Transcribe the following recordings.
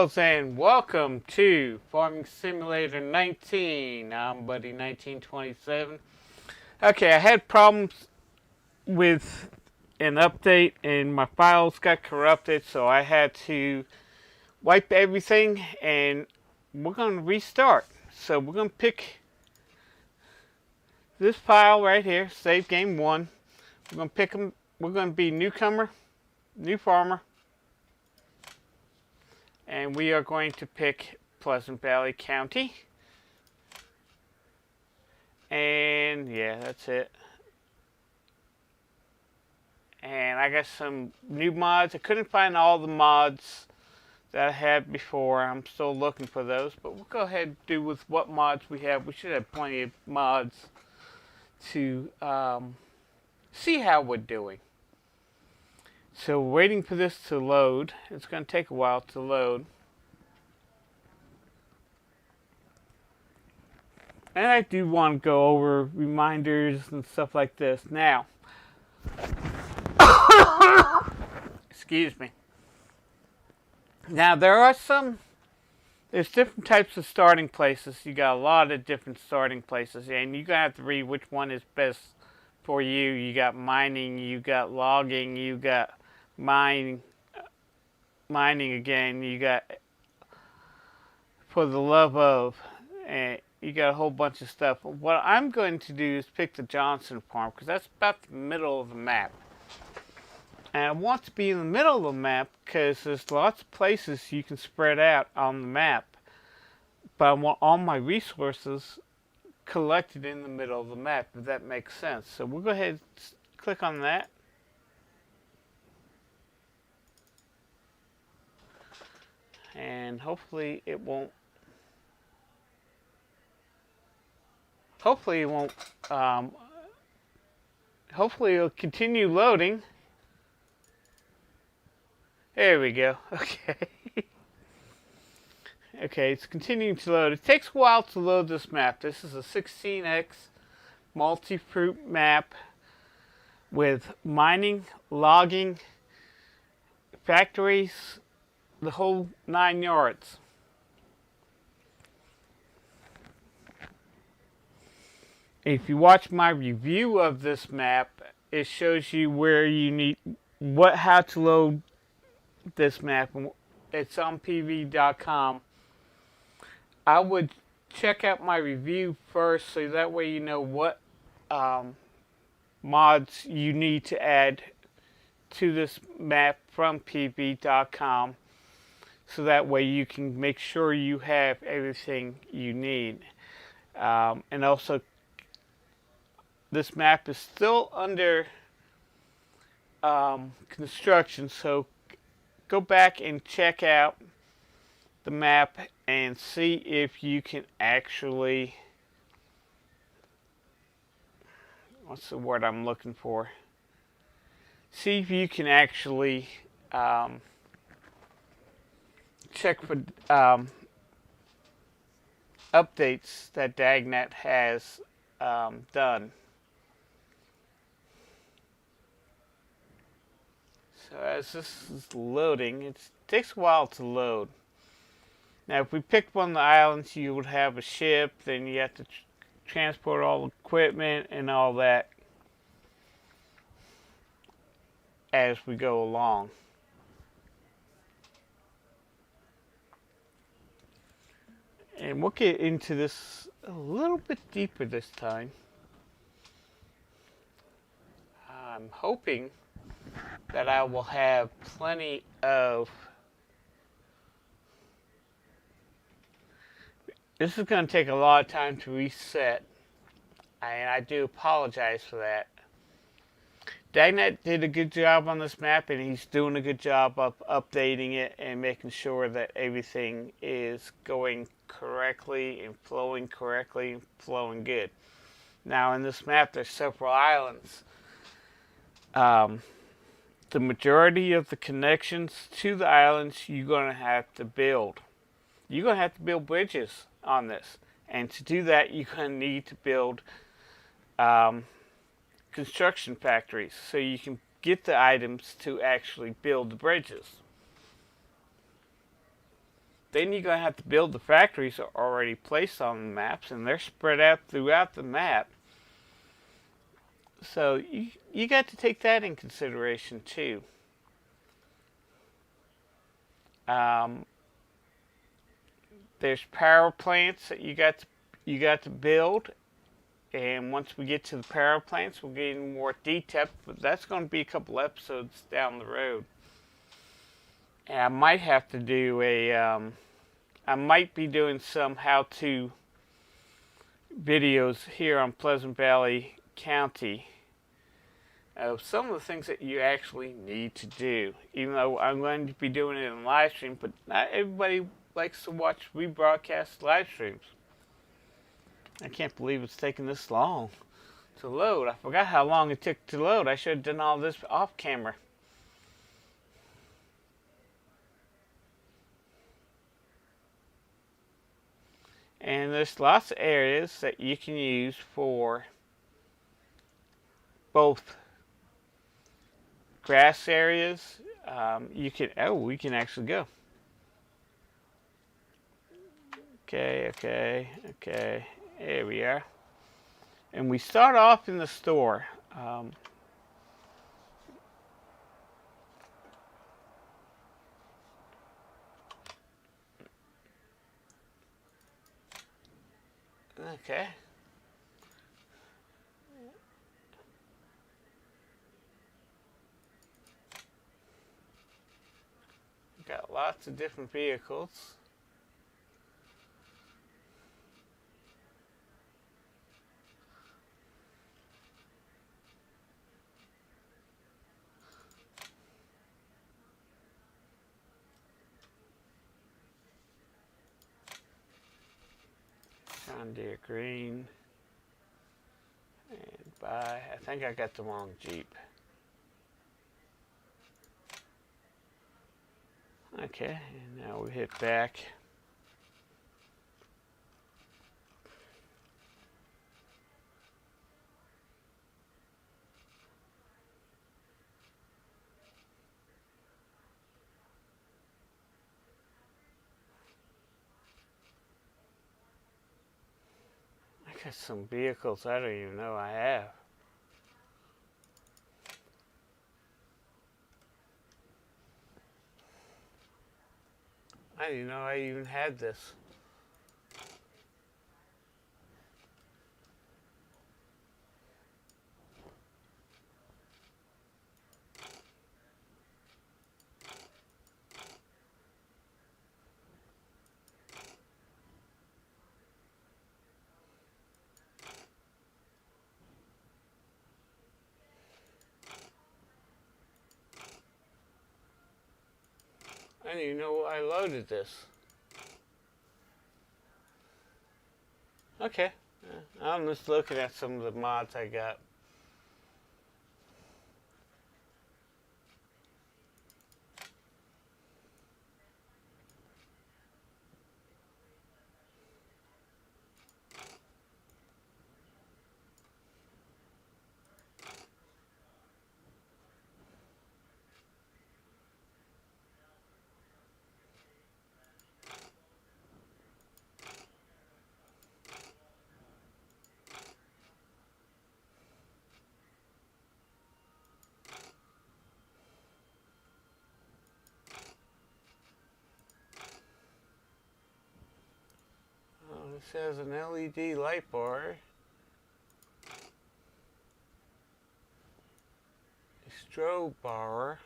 Fellows, and welcome to Farming Simulator 19. I'm Buddy 1927. Okay, I had problems with an update and my files got corrupted, so I had to wipe everything and we're going to restart. So we're going to pick this file right here, save game 1. We're going to pick them. We're going to be newcomer, new farmer. And we are going to pick Pleasant Valley County. And yeah, that's it. And I got some new mods. I couldn't find all the mods that I had before. I'm still looking for those. But we'll go ahead and do with what mods we have. We should have plenty of mods to see how we're doing. So we're waiting for this to load. It's going to take a while to load. And I do want to go over reminders and stuff like this. Now, excuse me. Now there's different types of starting places. You got a lot of different starting places. And you're going to have to read which one is best for you. You got mining, you got logging, you got mining again, you got for the love of, and you got a whole bunch of stuff. What I'm going to do is pick the Johnson farm because that's about the middle of the map. And I want to be in the middle of the map because there's lots of places you can spread out on the map. But I want all my resources collected in the middle of the map, if that makes sense. So we'll go ahead and click on that. And hopefully it won't. Hopefully it'll continue loading. There we go. Okay. Okay, it's continuing to load. It takes a while to load this map. This is a 16x multi-fruit map with mining, logging, factories, the whole 9 yards. If you watch my review of this map, it shows you where you need how to load this map. It's on pv.com. I would check out my review first, so that way you know what mods you need to add to this map from pv.com, so that way you can make sure you have everything you need. And also, this map is still under construction, so go back and check out the map and see if you can actually, what's the word I'm looking for? See if you can actually check for updates that Dagnet has done. So as this is loading, it takes a while to load. Now if we picked one of the islands, you would have a ship, then you have to transport all the equipment and all that as we go along. And we'll get into this a little bit deeper this time. I'm hoping that I will have plenty of. This is going to take a lot of time to reset, and I do apologize for that. Dagnet did a good job on this map, and he's doing a good job of updating it and making sure that everything is going correctly and flowing good. Now in this map there's several islands. The majority of the connections to the islands you're going to have to build. You're going to have to build bridges on this. And to do that, you're going to need to build construction factories so you can get the items to actually build the bridges. Then you're going to have to build the factories that are already placed on the maps, and they're spread out throughout the map. So you got to take that in consideration too. Um, there's power plants that you got to build, and once we get to the power plants, we'll get in more detail. But that's going to be a couple episodes down the road. And I might have to do I might be doing some how-to videos here on Pleasant Valley County of some of the things that you actually need to do. Even though I'm going to be doing it in live stream, but not everybody likes to watch rebroadcast live streams. I can't believe it's taking this long to load. I forgot how long it took to load. I should have done all this off camera. And there's lots of areas that you can use for both grass areas. We can actually go. Okay. There we are. And we start off in the store. Okay. Got lots of different vehicles. John Deere green. And buy. I think I got the wrong Jeep. Okay, and now we hit back. I got some vehicles I don't even know I have. I didn't know I even had this. I didn't even know I loaded this. Okay, I'm just looking at some of the mods I got. This has an LED light bar, a strobe bar,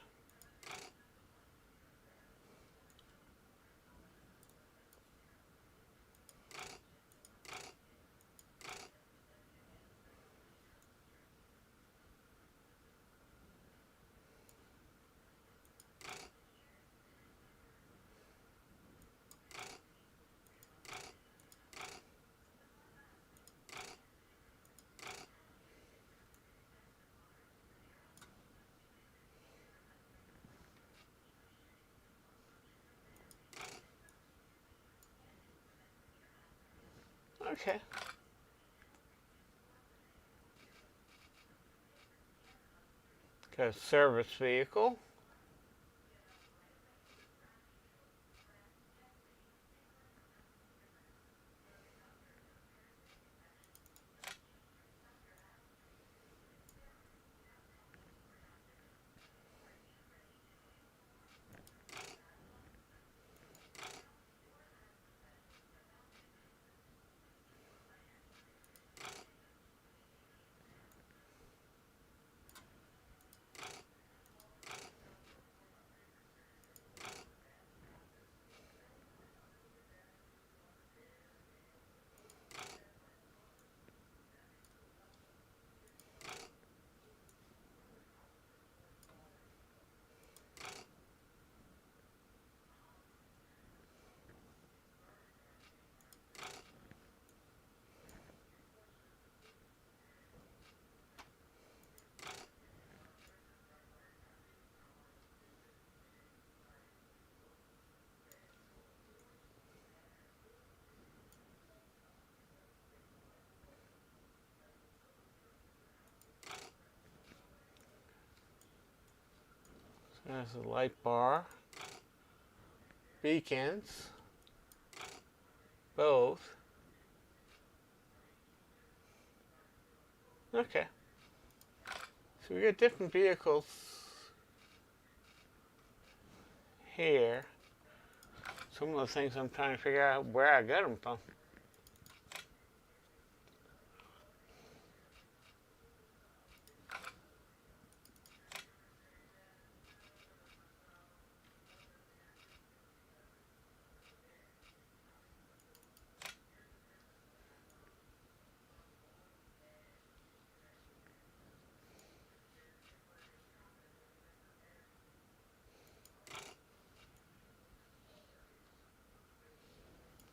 okay. Got a service vehicle. There's a light bar. Beacons. Both. Okay. So we got different vehicles here. Some of the things I'm trying to figure out where I got them from.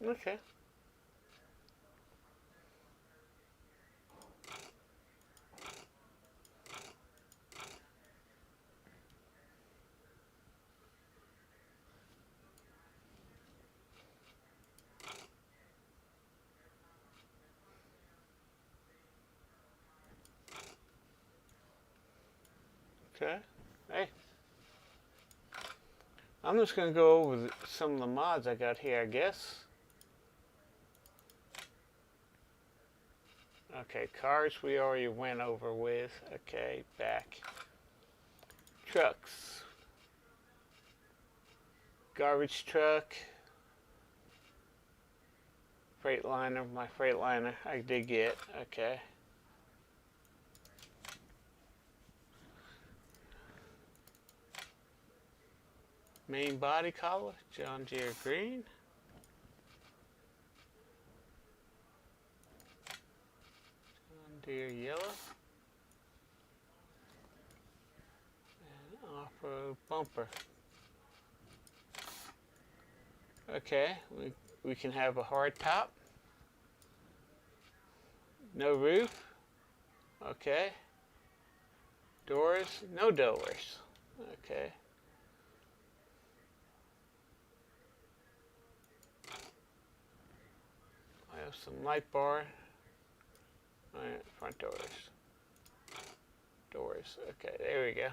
Okay. Okay. Hey. I'm just going to go over some of the mods I got here, I guess. Okay, cars we already went over with. Okay, back. Trucks. Garbage truck. Freightliner, my Freightliner I did get. Okay. Main body color, John Deere green. John Deere yellow. And off-road bumper. Okay, we can have a hard top. No roof. Okay. Doors, no doors. Okay. I have some light bar. Alright, front doors. Doors. Okay, there we go.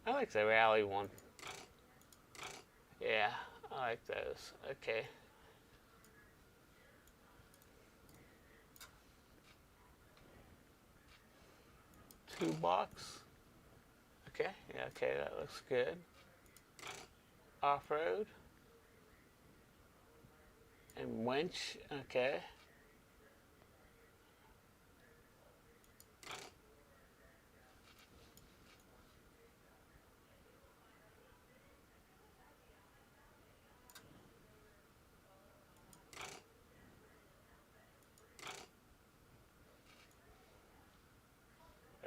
I like the rally one. Yeah, I like those. Okay. Toolbox. Okay, yeah, okay, that looks good. Off-road. And winch, okay.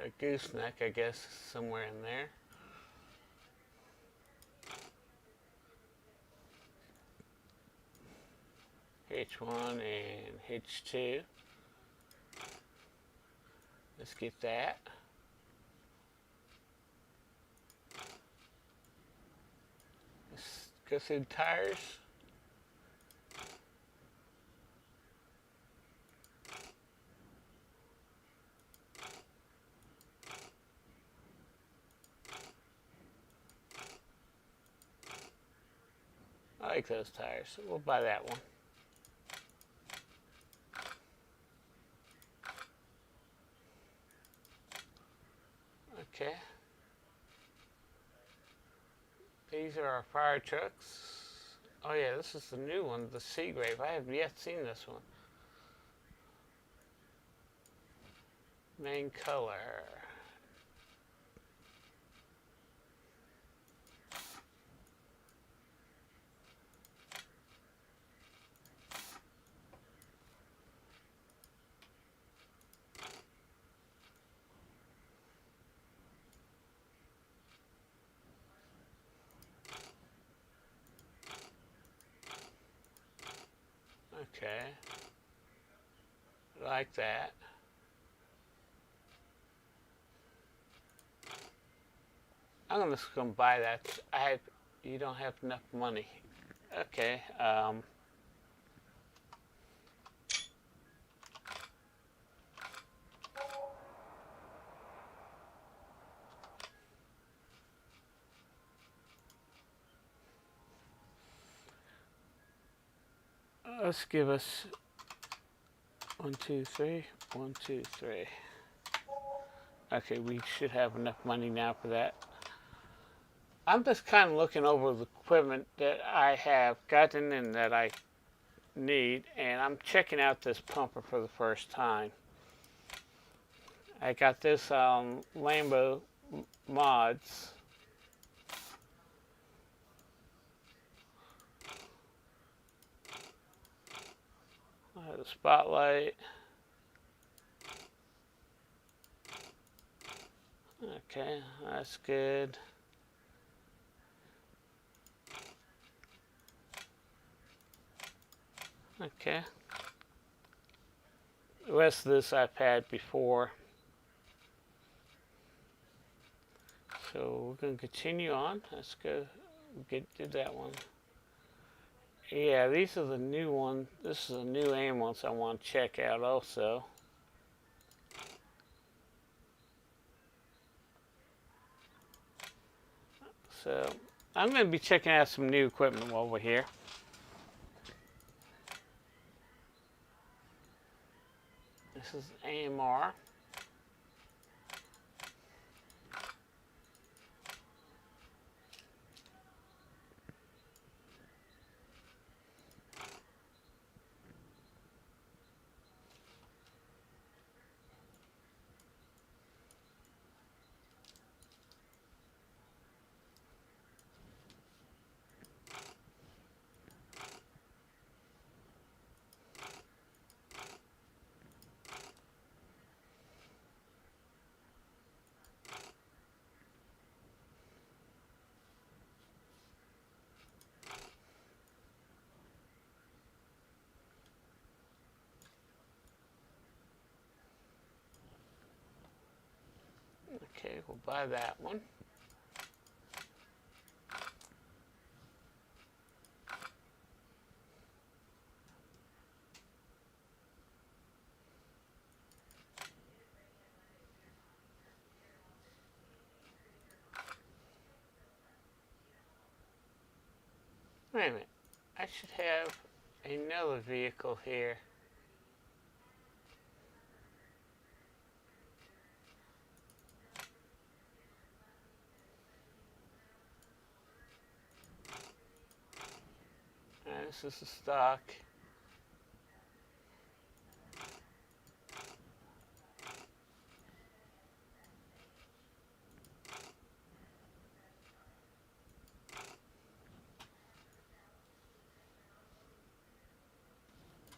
A gooseneck, I guess, somewhere in there. H1 and H2. Let's get that. Let's go through the tires. I like those tires, so we'll buy that one. Okay. These are our fire trucks. Oh yeah, this is the new one, the Seagrave. I have yet seen this one. Main color. Okay. I like that. I'm just gonna buy that. You don't have enough money. Okay. Let's give us 1, 2, 3, 1, 2, 3. Okay, we should have enough money now for that. I'm just kind of looking over the equipment that I have gotten and that I need, and I'm checking out this pumper for the first time. I got this on Lambo Mods. The spotlight. Okay, that's good. Okay. The rest of this I've had before. So we're going to continue on. Let's go do that one. Yeah, these are the new ones. This is a new ambulance I want to check out also. So I'm going to be checking out some new equipment while we're here. This is AMR. Okay, we'll buy that one. Wait a minute, I should have another vehicle here. This is the stock.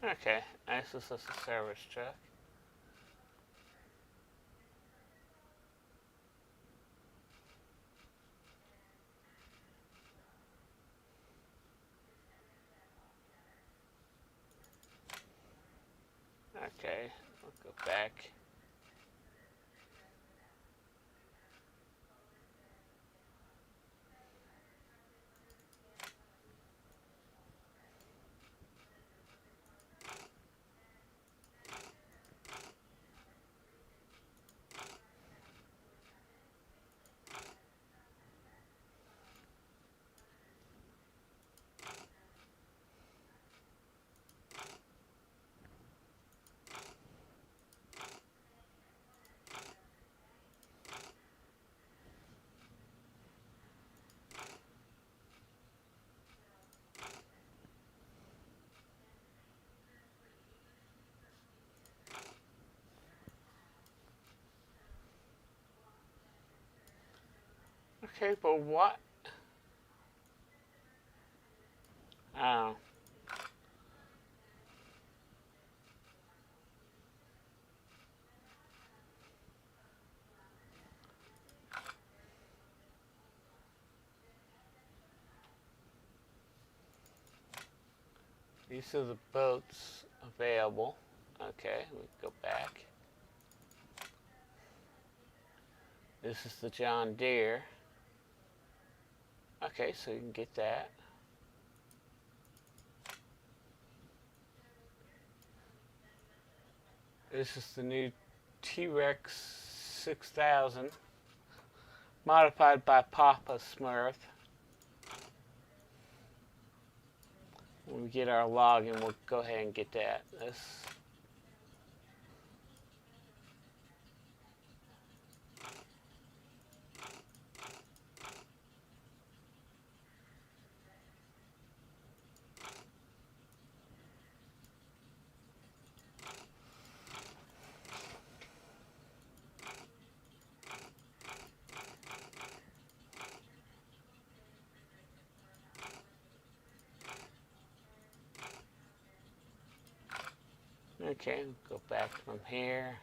Okay, this is just a service truck. Okay, we'll go back. Okay, but what? Oh. These are the boats available. Okay, we go back. This is the John Deere. Okay, so you can get that. This is the new T-Rex 6000, modified by Papa Smurf. When we get our login, we'll go ahead and get that. Okay, go back from here.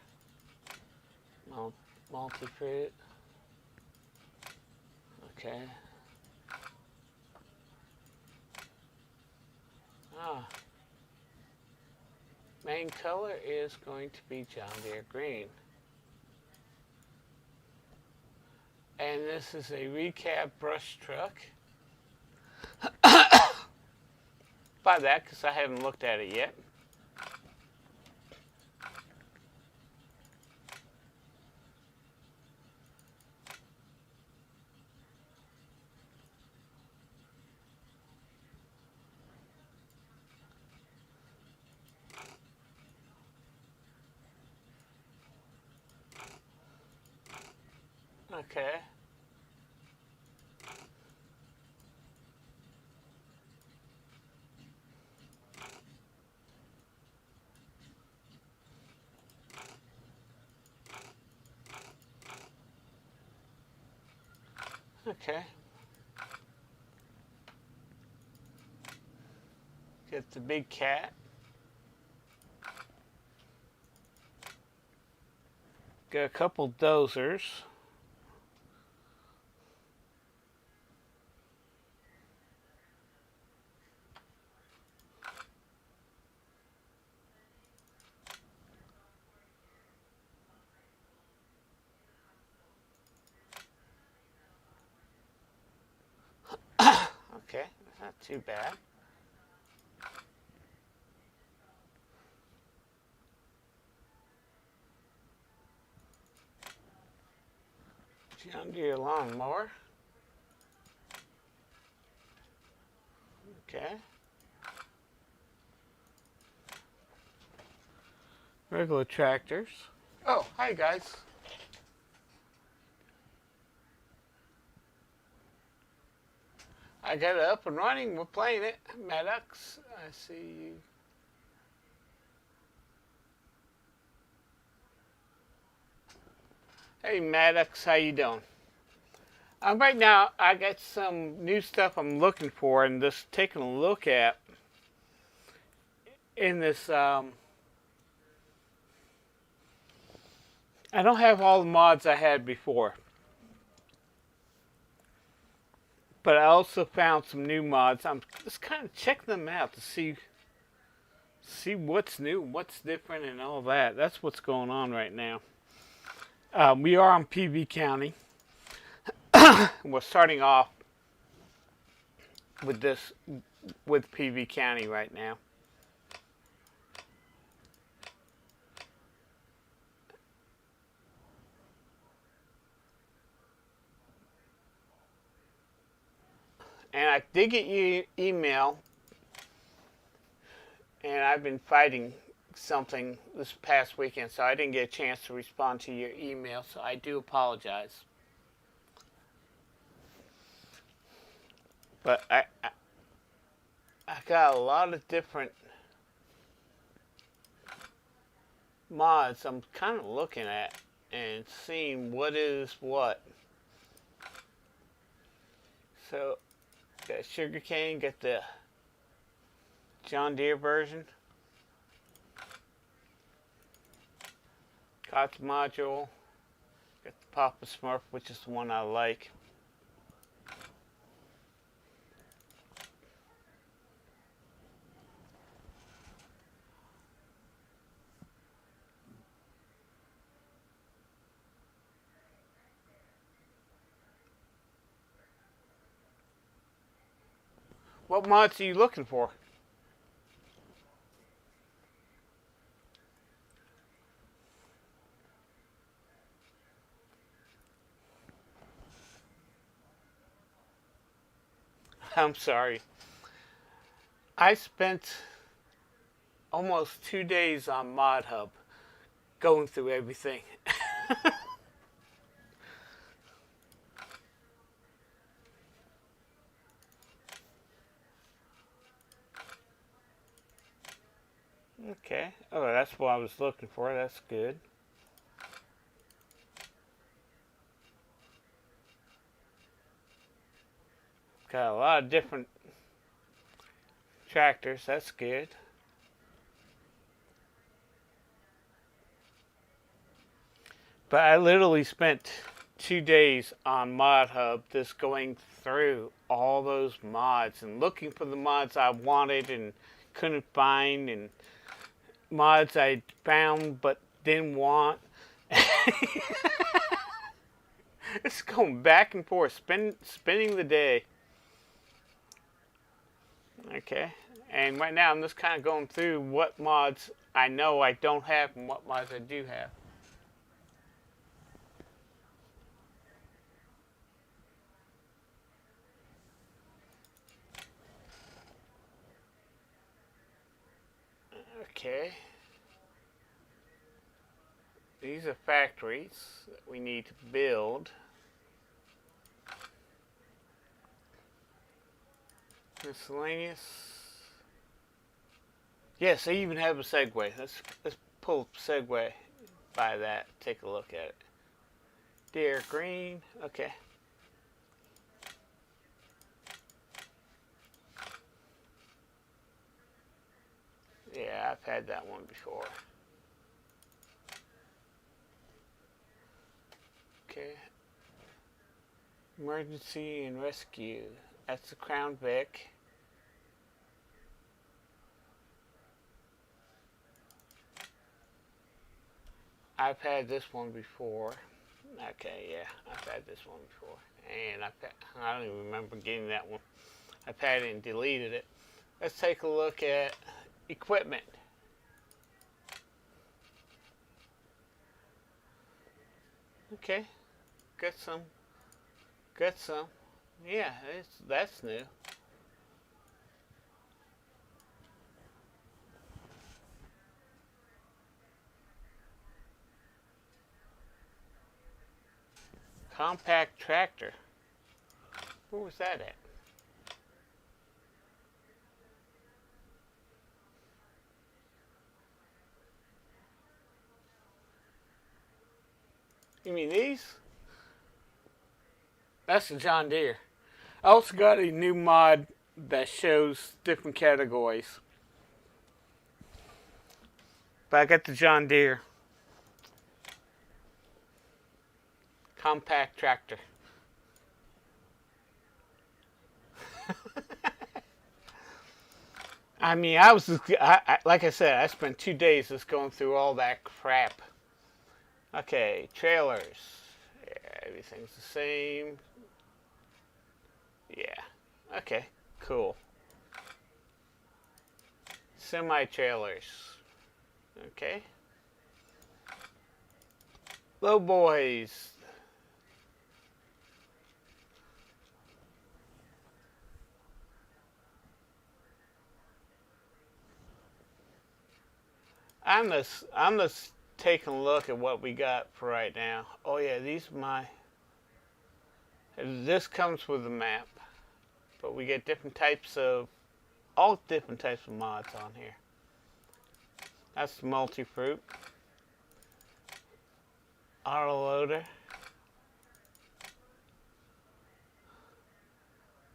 Multi-fruit. Okay. Ah. Main color is going to be John Deere green. And this is a recab brush truck. Buy that because I haven't looked at it yet. Okay. Okay. Get the big cat. Got a couple dozers. Okay, not too bad. John Deere lawnmower. Okay. Regular tractors. Oh, hi guys. I got it up and running. We're playing it. Maddox, I see you. Hey Maddox, how you doing? Right now, I got some new stuff I'm looking for and just taking a look at in this. I don't have all the mods I had before, but I also found some new mods. I'm just kind of checking them out to see what's new, what's different, and all that. That's what's going on right now. We are on PV County. We're starting off with this with PV County right now. And I did get your email, and I've been fighting something this past weekend, so I didn't get a chance to respond to your email, so I do apologize. But I got a lot of different mods I'm kind of looking at and seeing what is what. So, got sugarcane, got the John Deere version. Got the module. Got the Papa Smurf, which is the one I like. What mods are you looking for? I'm sorry. I spent almost 2 days on Mod Hub going through everything. Okay. Oh, that's what I was looking for. That's good. Got a lot of different tractors. That's good. But I literally spent 2 days on Mod Hub just going through all those mods and looking for the mods I wanted and couldn't find, and mods I found but didn't want. It's going back and forth, spinning the day. Okay. And right now I'm just kind of going through what mods I know I don't have and what mods I do have. Okay. These are factories that we need to build. Miscellaneous. Yes, they even have a Segway. Let's pull up Segway by that. Take a look at it. Deere green. Okay. Yeah, I've had that one before. Okay. Emergency and rescue. That's the Crown Vic. I've had this one before. Okay, yeah, I've had this one before. And I don't even remember getting that one. I've had it and deleted it. Let's take a look at equipment. Okay, got some. Yeah, that's new. Compact tractor. Where was that at? You mean these? That's the John Deere. I also got a new mod that shows different categories. But I got the John Deere compact tractor. I mean, like I said, I spent 2 days just going through all that crap. Okay, trailers. Yeah, everything's the same. Yeah. Okay, cool. Semi-trailers. Okay. Low boys. I'm just taking a look at what we got for right now. Oh yeah, these are my. This comes with the map, but we get all different types of mods on here. That's the multi-fruit. Autoloader.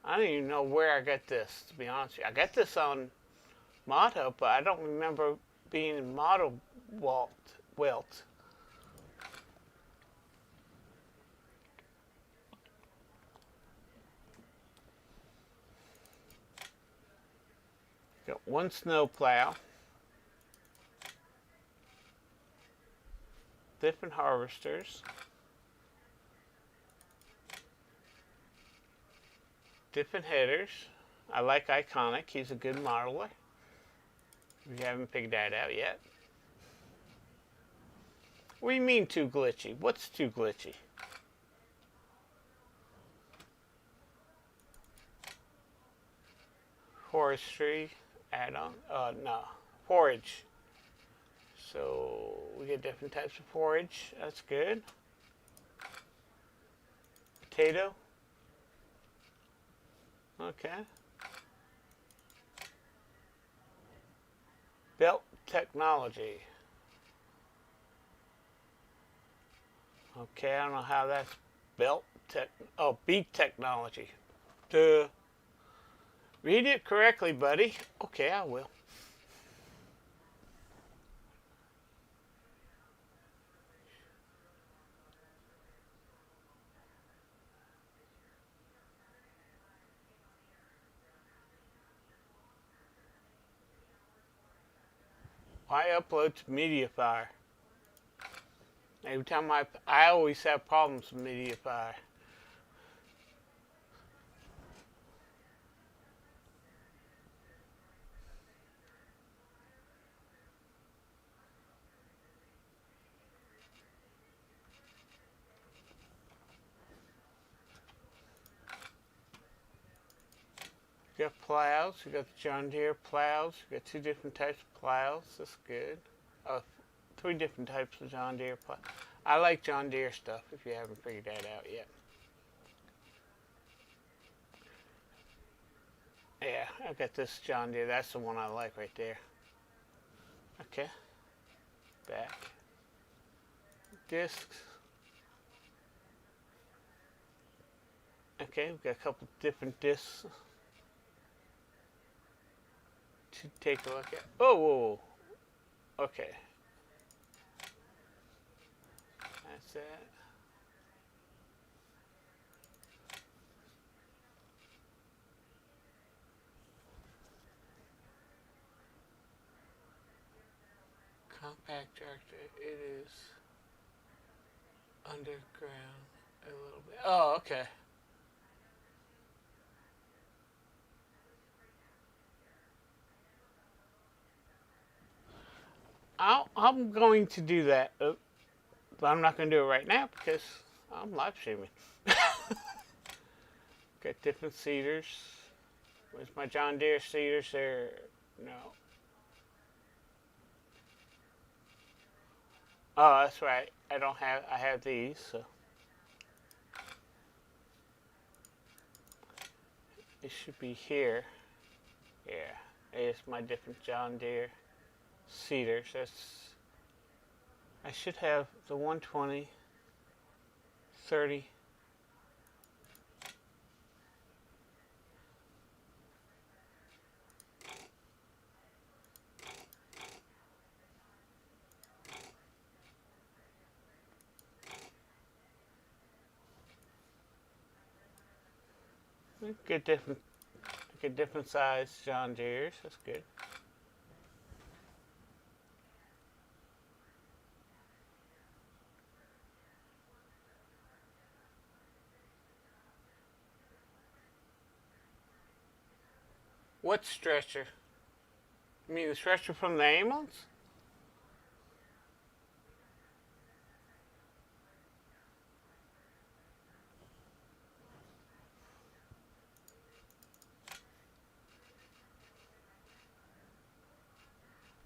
I don't even know where I got this, to be honest with you. I got this on Mod Hub, but I don't remember being in Model Welt. Got one snow plow. Different harvesters. Different headers. I like Iconic. He's a good modeler. If you haven't figured that out yet. What do you mean too glitchy? What's too glitchy? Forestry add-on. No. Forage. So we get different types of forage. That's good. Potato. Okay. Belt technology. Okay, I don't know how that's belt tech. Oh, beak technology. Duh. Read it correctly, buddy. Okay, I will. I upload to MediaFire. Every time I always have problems with MediaFire. You got plows. You got the John Deere plows. You got 2 different types of plows. That's good. 3 different types of John Deere plows. I like John Deere stuff. If you haven't figured that out yet. Yeah, I got this John Deere. That's the one I like right there. Okay. Back. Discs. Okay, we've got a couple different discs to take a look at. Oh, whoa, whoa. Okay. That's it. Compact tractor. It is underground a little bit. Oh, okay. I'm going to do that, but I'm not going to do it right now because I'm live streaming. Got different seeders. Where's my John Deere seeders there? No. Oh, that's right. I have these, so. It should be here. Yeah, it's my different John Deere seeders. I should have the 120, 30. Get different size John Deere's. That's good. What stretcher? You mean the stretcher from the ambulance?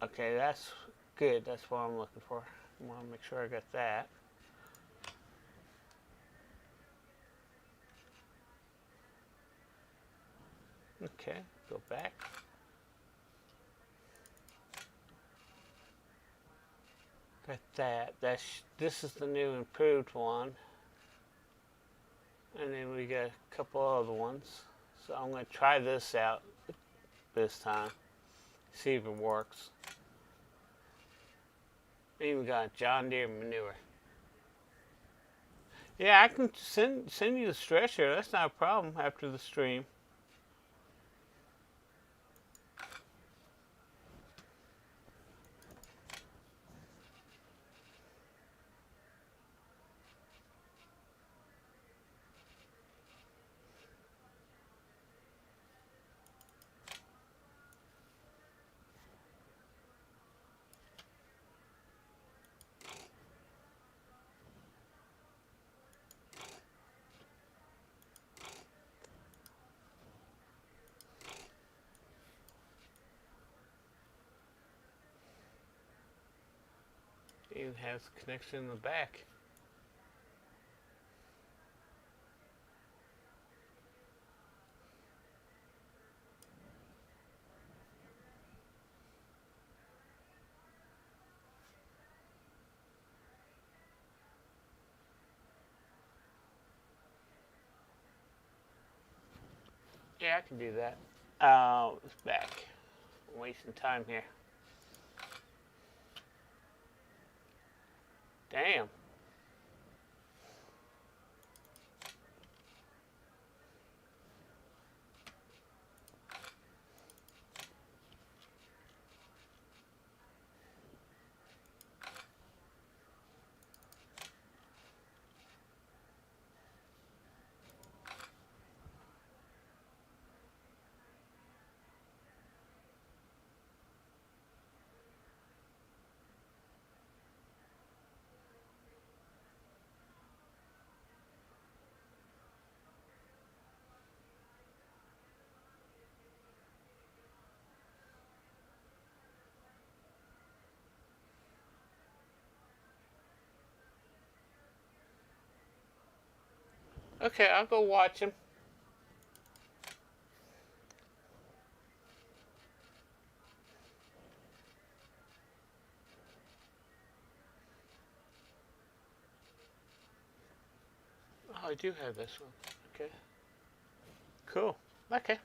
Okay, that's good. That's what I'm looking for. I want to make sure I got that. Okay, go back. Got that. This is the new improved one. And then we got a couple other ones. So I'm going to try this out this time. See if it works. Even got John Deere manure. Yeah, I can send you the stretcher. That's not a problem after the stream. even has connection in the back. Yeah, I can do that. It's back. I'm wasting time here. Damn. Okay, I'll go watch him. Oh, I do have this one. Okay. Cool. Okay.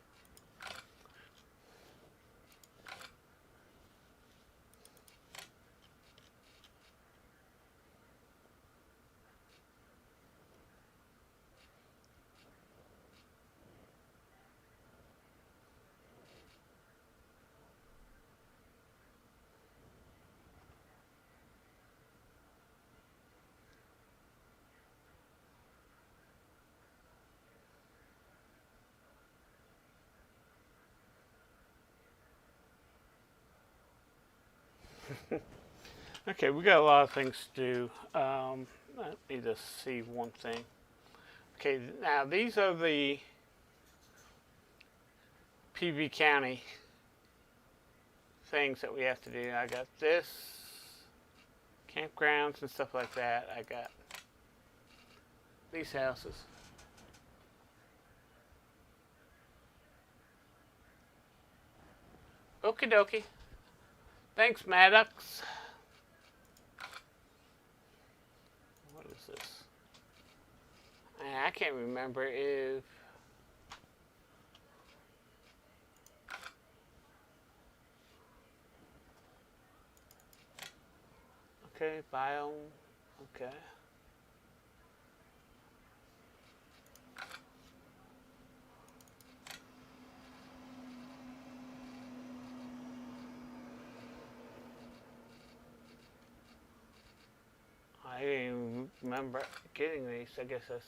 Okay, we got a lot of things to do. Let me just see one thing. Okay, now these are the PV County things that we have to do. I got this, campgrounds and stuff like that. I got these houses. Okie dokie. Thanks, Maddox. What is this? I can't remember if... Okay, biome. Okay. I didn't even remember getting these. I guess that's...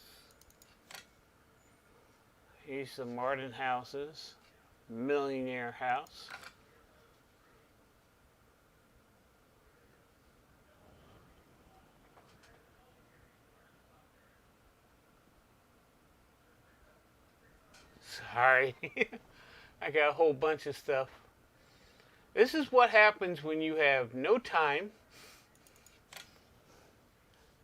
These are Martin houses. Millionaire house. Sorry. I got a whole bunch of stuff. This is what happens when you have no time.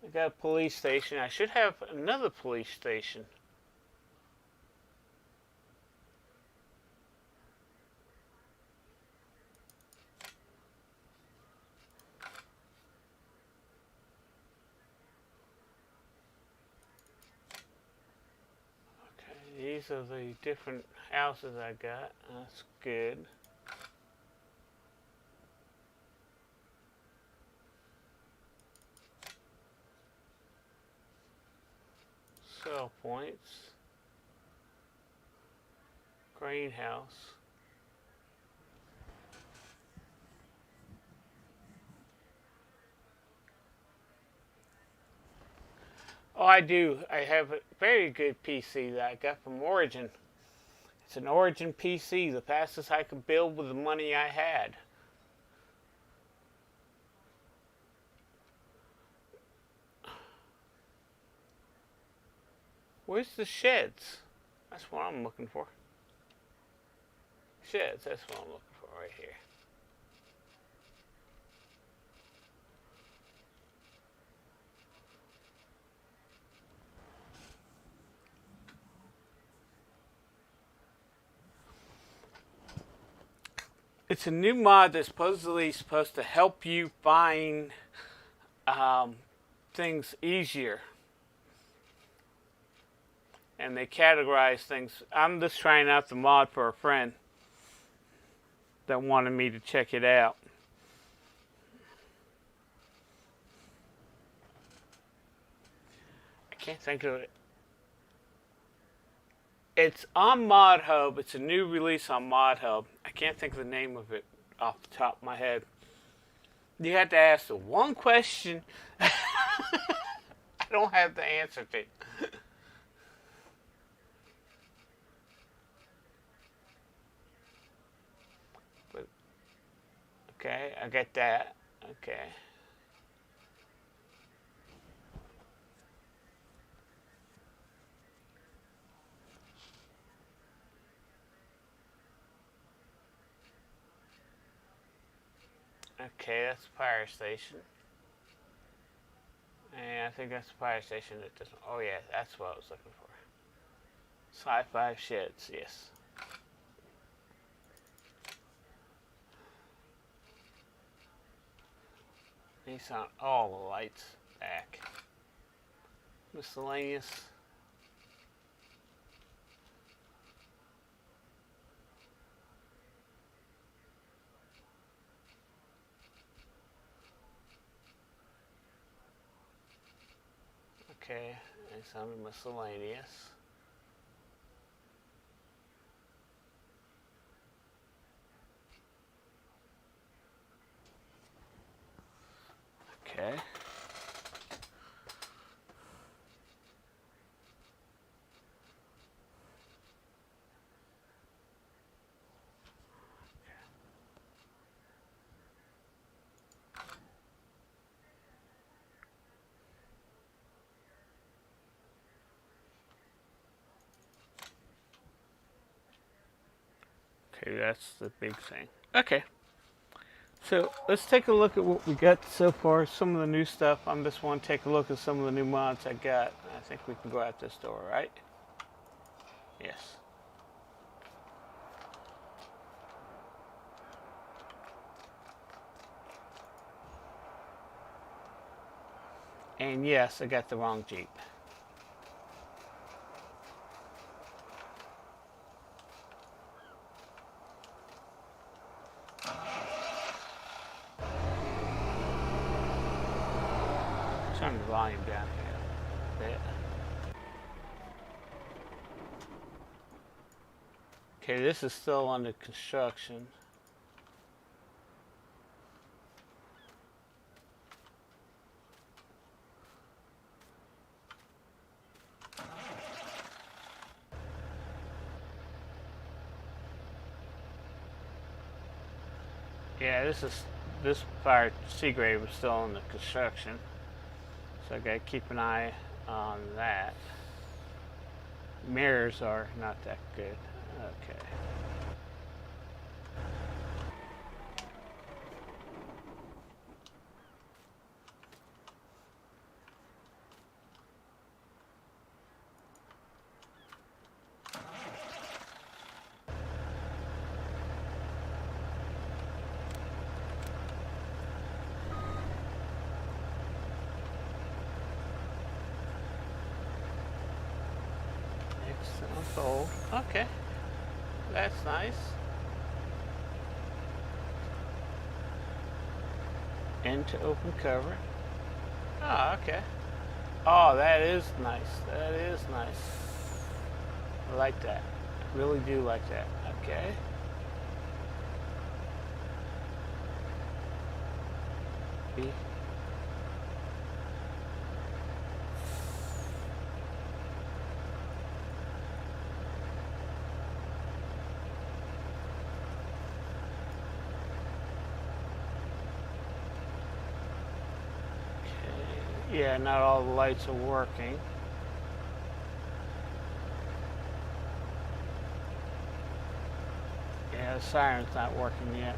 I got a police station. I should have another police station. Okay, these are the different houses I got. That's good. Sell points. Greenhouse. Oh, I do. I have a very good PC that I got from Origin. It's an Origin PC, the fastest I could build with the money I had. Where's the sheds? That's what I'm looking for. Sheds, that's what I'm looking for right here. It's a new mod that's supposedly supposed to help you find things easier. And they categorize things. I'm just trying out the mod for a friend that wanted me to check it out. I can't think of it. It's on Mod Hub. It's a new release on Mod Hub. I can't think of the name of it off the top of my head. You have to ask the one question I don't have the answer to. But, okay, I get that. Okay. Okay, that's the fire station. And I think that's the fire station that doesn't. Oh, yeah, that's what I was looking for. Sci-fi sheds, yes. These on all the lights back. Miscellaneous. Okay, and some miscellaneous. Okay. Okay, that's the big thing. Okay. So let's take a look at what we got so far, some of the new stuff. I just want to take a look at some of the new mods I got. I think we can go out this door, right? Yes. And yes, I got the wrong Jeep. Turn the volume down here a bit. Okay, this is still under construction. Yeah, this fire Seagrave was still under construction. So I gotta keep an eye on that. Mirrors are not that good. Okay. Unfold. Okay, that's nice. Into open cover. Oh, okay. Oh, that is nice. That is nice. I like that. I really do like that. Okay. Yeah, not all the lights are working. Yeah, the siren's not working yet.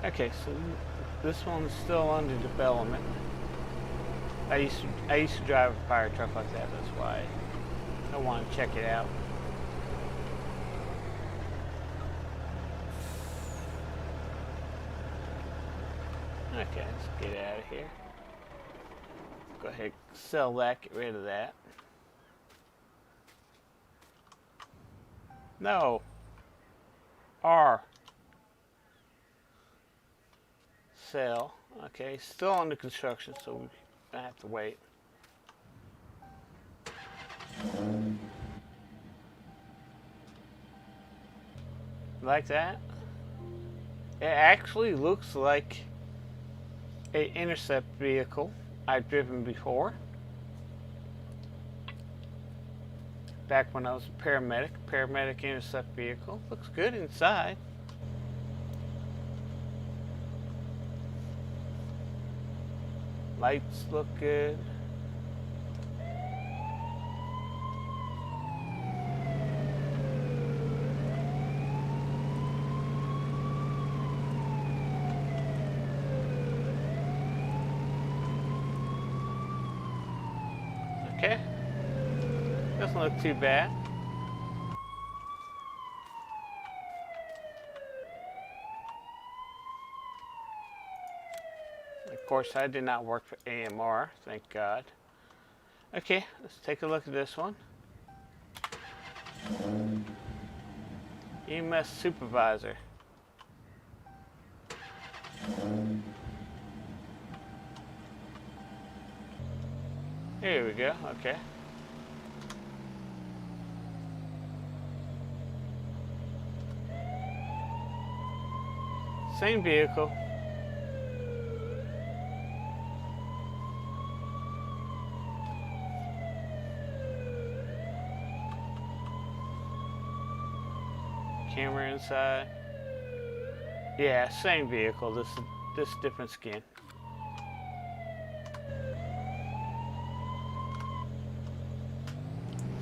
Okay, so this one's still under development. I used to drive a fire truck like that. That's why I want to check it out. Okay, let's get out of here. Go ahead, sell that, get rid of that. No. R. Sell. Okay, still under construction, so we have to wait. Like that? It actually looks like an intercept vehicle I've driven before. Back when I was a paramedic intercept vehicle. Looks good inside. Lights look good. Okay. Doesn't look too bad. Of course, I did not work for AMR, thank God. Okay, let's take a look at this one. EMS supervisor. Here we go, okay. Same vehicle. Camera inside. Yeah, same vehicle. This different skin.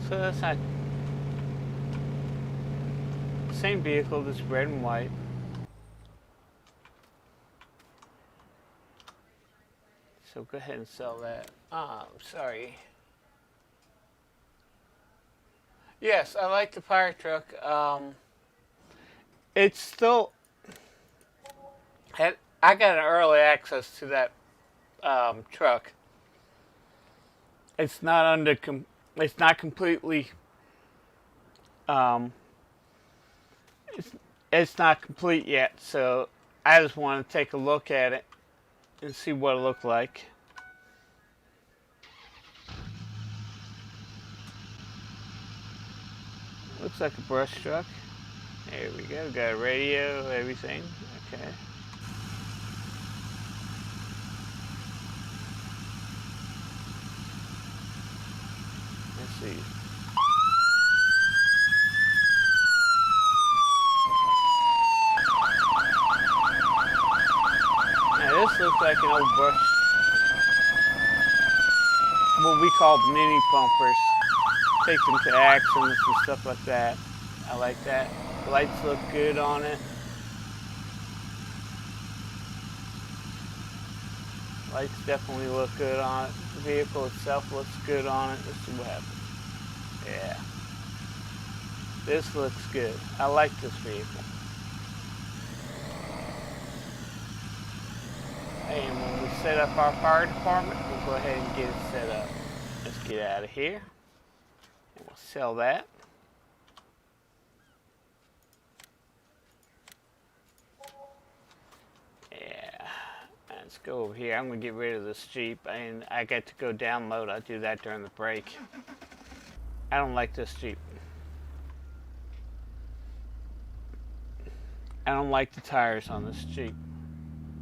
So that's not same vehicle. This red and white. So go ahead and sell that. I'm sorry. Yes, I like the fire truck. It's still. I got an early access to that truck. It's not under. It's not completely. It's not complete yet, so I just want to take a look at it and see what it looked like. Looks like a brush truck. There we go. Got a radio, everything. Okay. Let's see. Now this looks like an old brush. What we call mini pumpers. Take them to accidents and stuff like that. I like that. The lights look good on it. Lights definitely look good on it. The vehicle itself looks good on it. Let's see what happens. Yeah. This looks good. I like this vehicle. And when we set up our fire department, we'll go ahead and get it set up. Let's get out of here. And we'll sell that. Yeah. Let's go over here. I'm going to get rid of this Jeep. And I get to go download. I do that during the break. I don't like this Jeep. I don't like the tires on this Jeep.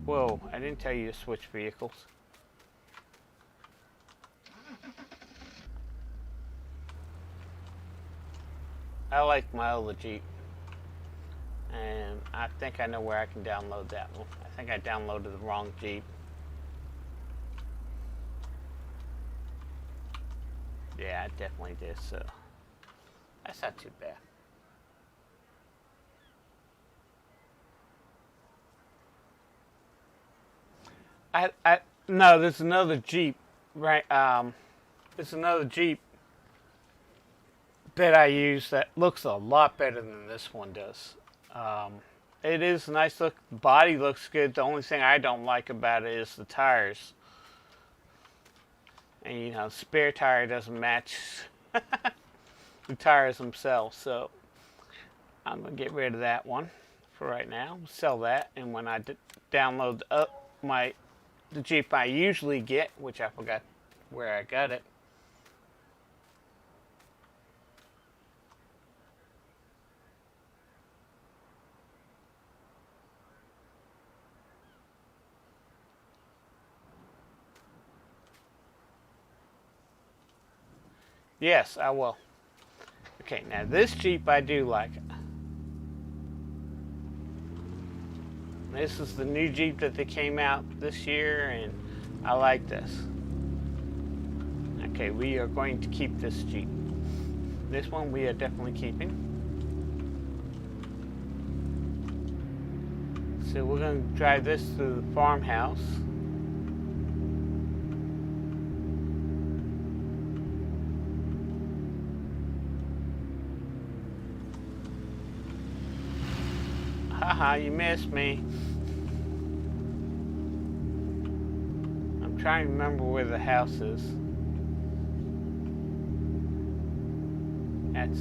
Whoa, I didn't tell you to switch vehicles. I like my other Jeep. And I think I know where I can download that one. I think I downloaded the wrong Jeep. Yeah, I definitely did, so that's not too bad. No, there's another Jeep, right? There's another Jeep that I use that looks a lot better than this one does. It is a nice look. The body looks good. The only thing I don't like about it is the tires. And you know, spare tire doesn't match the tires themselves. So I'm going to get rid of that one for right now. Sell that. And when I download the Jeep I usually get, which I forgot where I got it. Yes, I will. Okay, now this Jeep I do like it. This is the new Jeep that they came out this year, and I like this. Okay, we are going to keep this Jeep. This one we are definitely keeping. So we're going to drive this to the farmhouse. Haha, you missed me. I'm trying to remember where the house is. That's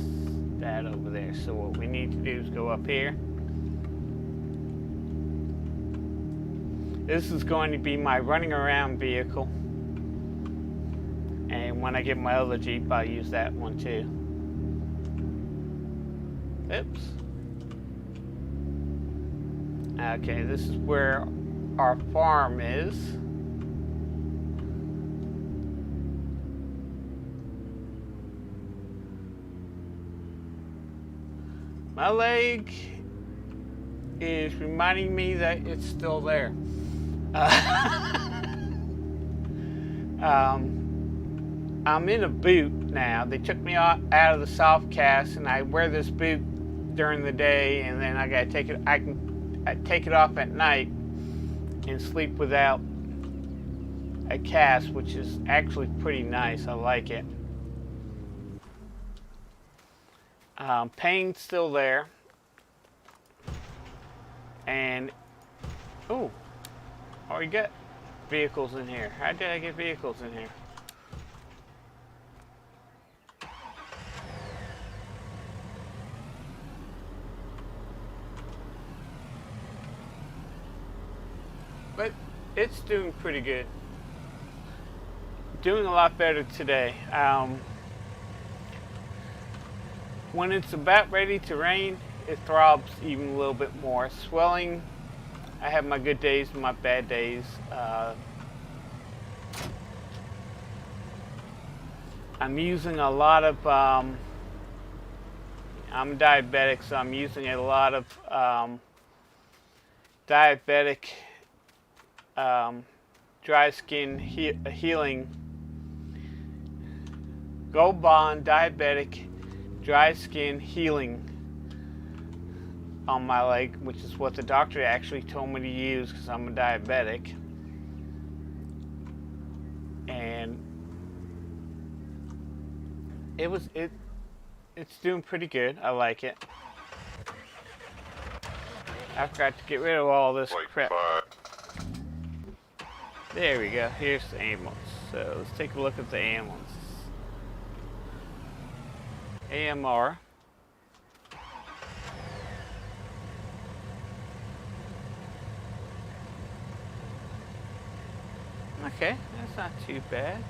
that over there. So what we need to do is go up here. This is going to be my running around vehicle. And when I get my other Jeep, I'll use that one too. Oops. Okay, this is where our farm is. My leg is reminding me that it's still there. I'm in a boot now. They took me out of the soft cast, and I wear this boot during the day, and then I gotta take it. I take it off at night and sleep without a cast, which is actually pretty nice. I like it. Pain's still there. And, oh, already got vehicles in here. How did I get vehicles in here? But it's doing pretty good. Doing a lot better today. When it's about ready to rain, it throbs even a little bit more. Swelling, I have my good days and my bad days. I'm using a lot of, I'm diabetic, so I'm using a lot of diabetic dry skin healing. Gold Bond diabetic dry skin healing on my leg, which is what the doctor actually told me to use because I'm a diabetic. And it's doing pretty good. I like it. I forgot to get rid of all this crap. There we go. Here's the ambulance. So let's take a look at the ambulance. AMR. Okay, that's not too bad.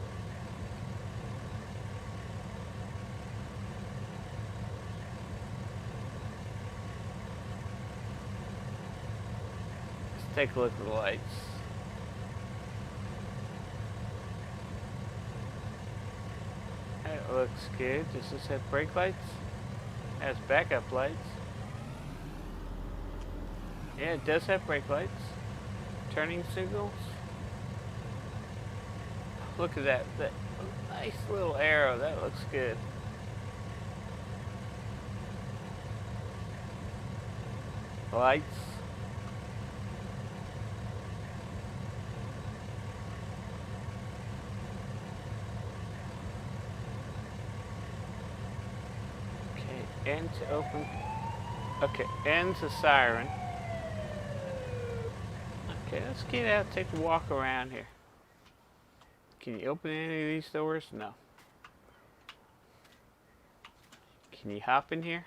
Let's take a look at the lights. That looks good. Does this have brake lights? It has backup lights. Yeah, it does have brake lights. Turning signals. Look at that. That nice little arrow. That looks good. Lights. Okay, N to open. Okay, N to siren. Okay, let's get out, take a walk around here. Can you open any of these doors? No. Can you hop in here?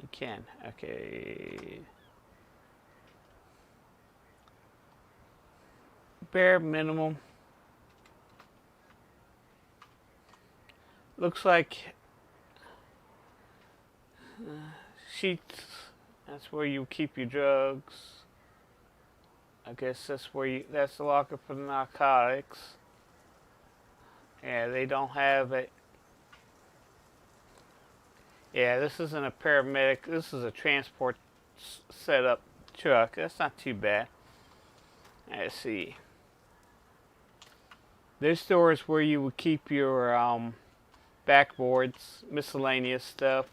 You can. Okay. Bare minimum. Looks like sheets. That's where you keep your drugs. I guess that's where you. That's the locker for the narcotics. Yeah, they don't have it. Yeah, this isn't a paramedic. This is a transport setup truck. That's not too bad. Let's see. There's stores where you would keep your backboards, miscellaneous stuff.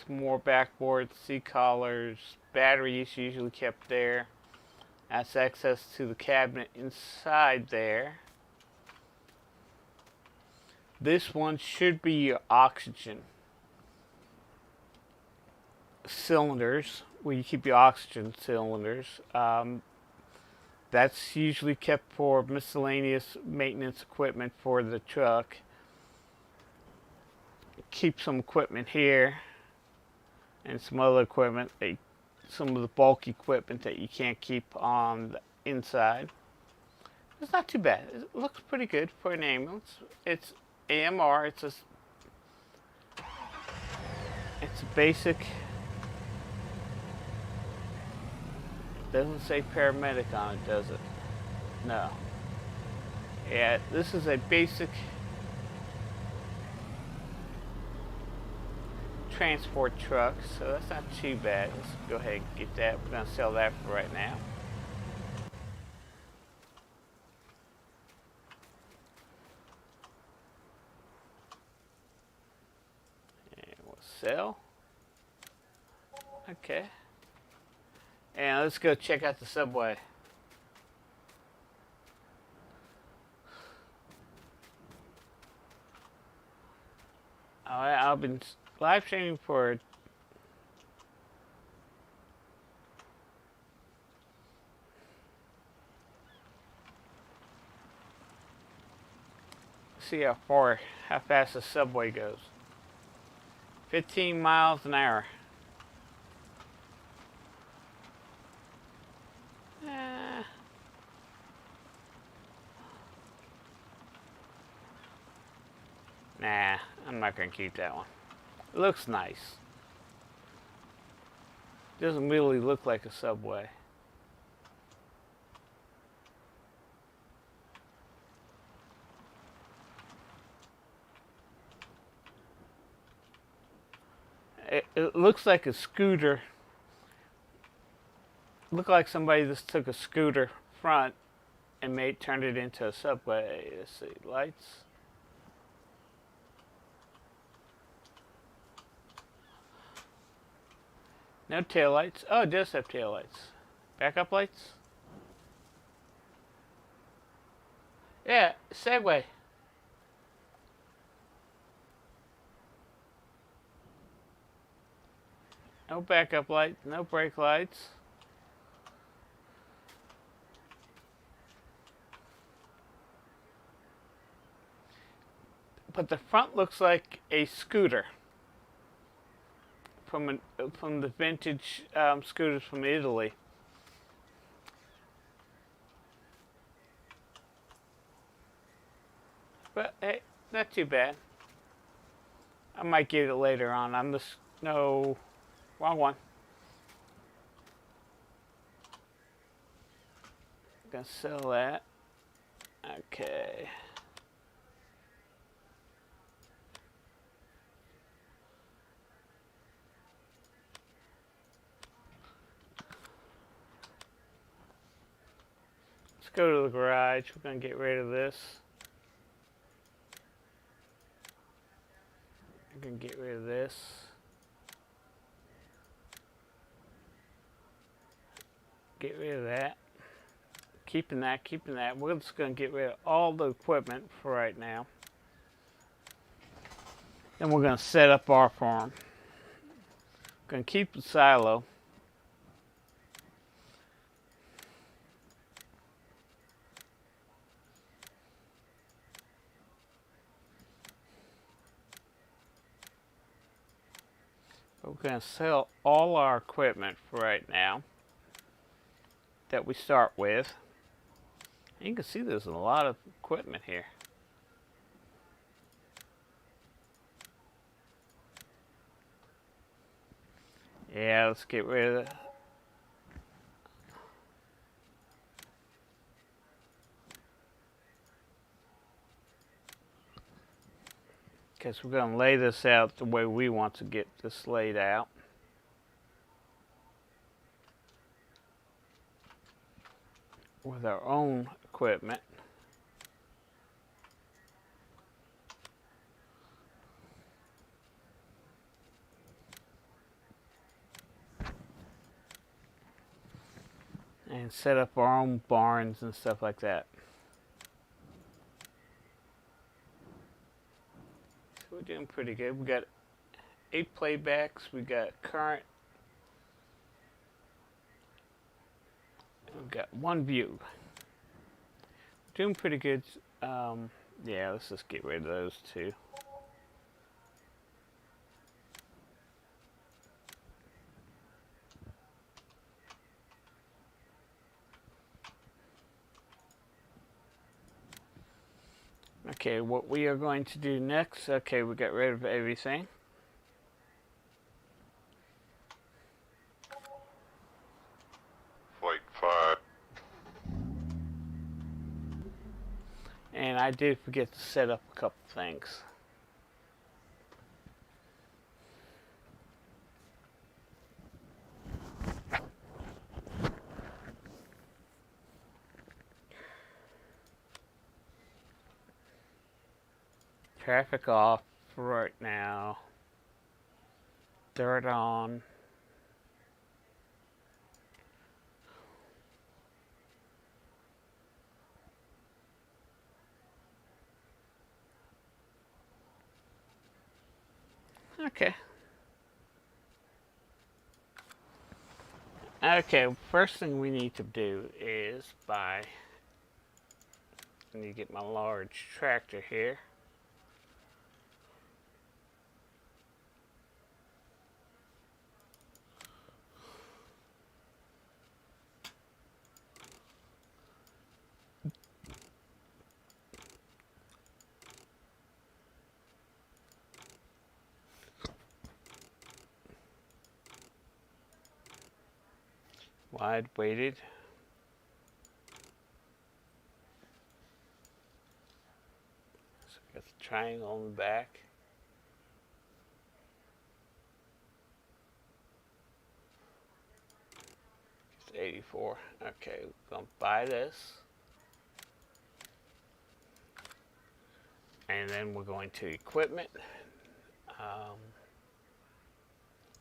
Some more backboards, C-collars, batteries usually kept there. That's access to the cabinet inside there. This one should be your oxygen cylinders, where you keep your oxygen cylinders. That's usually kept for miscellaneous maintenance equipment for the truck. Keep some equipment here and some other equipment, some of the bulky equipment that you can't keep on the inside. It's not too bad. It looks pretty good for an ambulance. It's AMR. It's a basic. Doesn't say paramedic on it, does it? No. Yeah, this is a basic transport truck, so that's not too bad. Let's go ahead and get that. We're going to sell that for right now. And we'll sell. Okay. And let's go check out the subway. Alright, I've been live streaming for see how fast the subway goes. 15 miles an hour. Nah, I'm not going to keep that one. It looks nice. Doesn't really look like a subway. It looks like a scooter. Looked like somebody just took a scooter front and turned it into a subway. Let's see, lights. No taillights. Oh, it does have taillights. Backup lights? Yeah, Segway. No backup lights, no brake lights. But the front looks like a scooter. From the vintage scooters from Italy. But hey, not too bad. I might get it later on. I'm just no, wrong one. Gonna sell that. Okay. Go to the garage. We're going to get rid of this. We're going to get rid of this. Get rid of that. Keeping that, keeping that. We're just going to get rid of all the equipment for right now. Then we're going to set up our farm. Going to keep the silo. We're going to sell all our equipment for right now that we start with. And you can see there's a lot of equipment here. Yeah, let's get rid of it. Because we're going to lay this out the way we want to get this laid out. With our own equipment. And set up our own barns and stuff like that. So we're doing pretty good. We got 8 playbacks. We got current. We've got 1 view. Doing pretty good. Yeah, let's just get rid of those 2. Okay, what we are going to do next, okay, we got rid of everything. Flight 5. And I did forget to set up a couple things. Traffic off right now. Dirt on. Okay. Okay, first thing we need to do is buy. I need to get my large tractor here. Wide weighted. So we got the triangle on the back. It's 84. Okay, we're gonna buy this. And then we're going to equipment.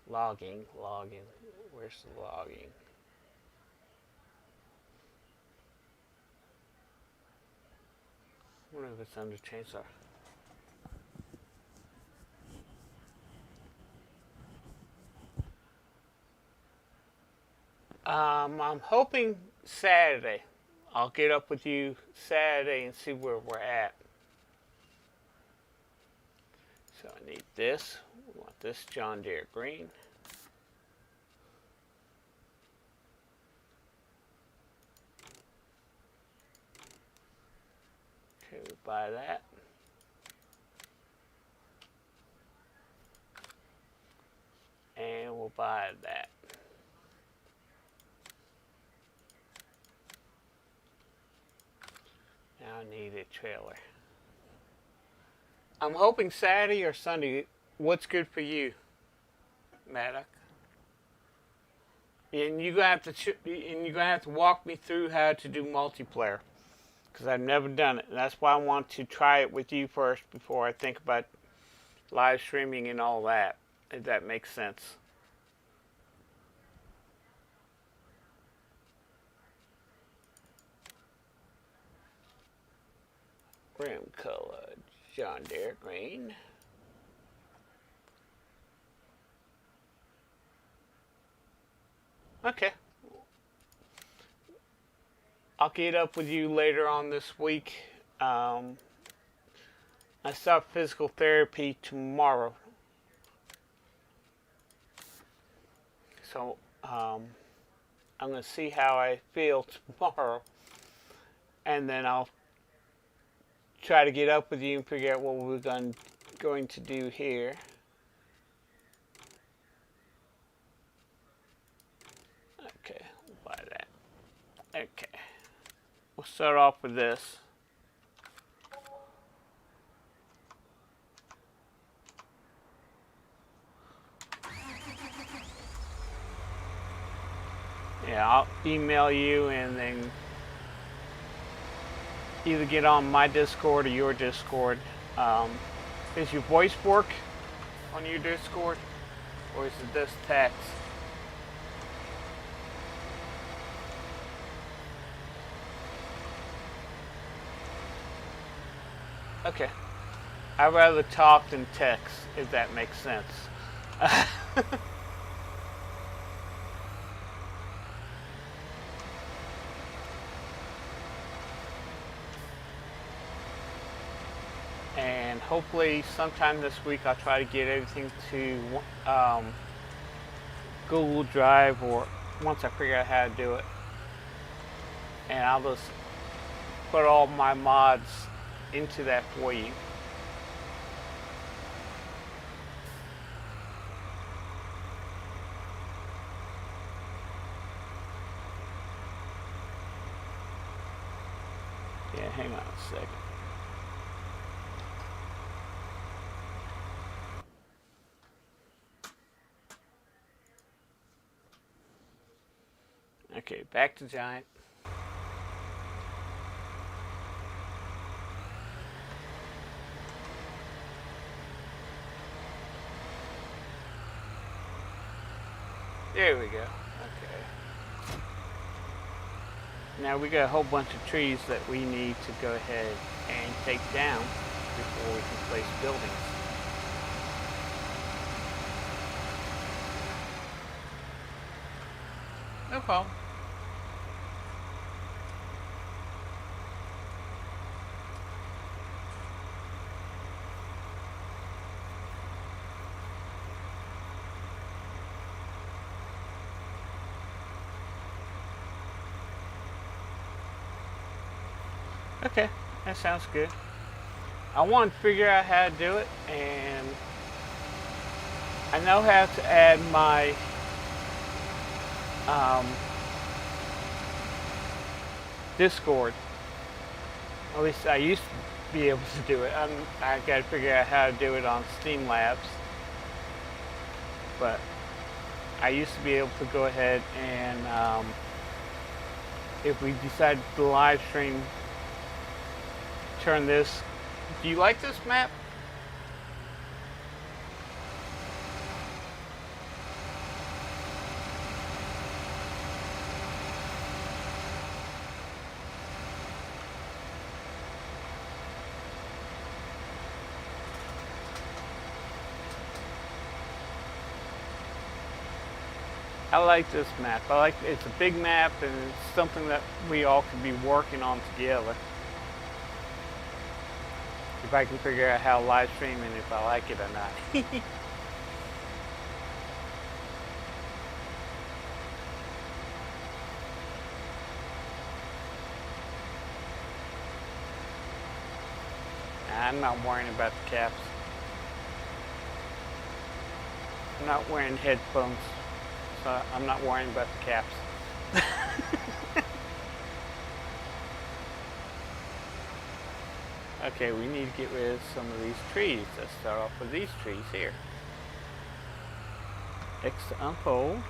Logging. Where's the logging? I wonder if it's under chainsaw. I'm hoping Saturday. I'll get up with you Saturday and see where we're at. So I need this. We want this John Deere green. Okay, we buy that. And we'll buy that. Now I need a trailer. I'm hoping Saturday or Sunday. What's good for you, Maddock? And you're gonna have to walk me through how to do multiplayer, because I've never done it. And that's why I want to try it with you first before I think about live streaming and all that. If that makes sense. Rim color, John Deere green. Okay. I'll get up with you later on this week. I start physical therapy tomorrow. So, I'm going to see how I feel tomorrow. And then I'll try to get up with you and figure out what we're going to do here. Okay, we'll buy that. Okay. We'll start off with this. Yeah, I'll email you and then either get on my Discord or your Discord. Is your voice work on your Discord, or is it just text? Okay. I'd rather talk than text, if that makes sense. And hopefully sometime this week I'll try to get everything to Google Drive, or once I figure out how to do it. And I'll just put all my mods into that for you. Yeah, hang on a second. Okay, back to Giant. There we go. Okay. Now we got a whole bunch of trees that we need to go ahead and take down before we can place buildings. No problem. Okay, that sounds good. I want to figure out how to do it, and I know how to add my Discord. At least I used to be able to do it. I got to figure out how to do it on Steam Labs, but I used to be able to go ahead and if we decide to live stream, turn this. Do you like this map? I like this map. It's a big map, and it's something that we all could be working on together. If I can figure out how to live stream and if I like it or not. I'm not worrying about the caps. I'm not wearing headphones, so I'm not worrying about the caps. Okay, we need to get rid of some of these trees. Let's start off with these trees here. X to unfold.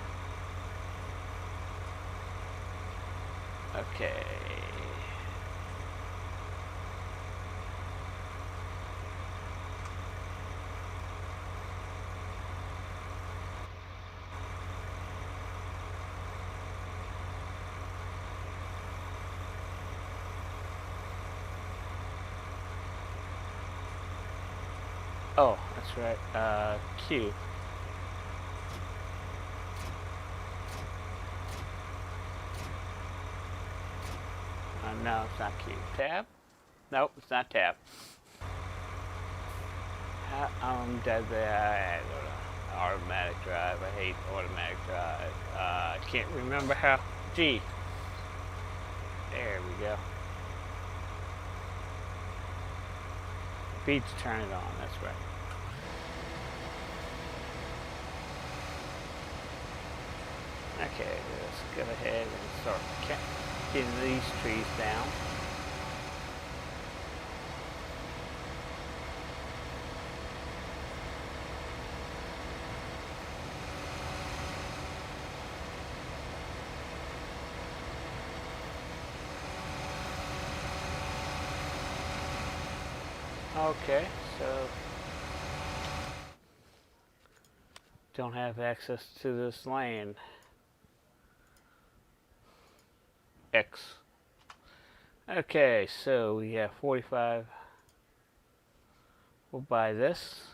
Okay. Oh, that's right. Q. No, it's not key. Tab? Nope, it's not tab. Dead there. Automatic drive. I hate automatic drive. I can't remember how. G. There we go. Beats turn it on. That's right. Okay, let's go ahead and start getting these trees down. Okay, so don't have access to this land. X. Okay, so we have 45. We'll buy this.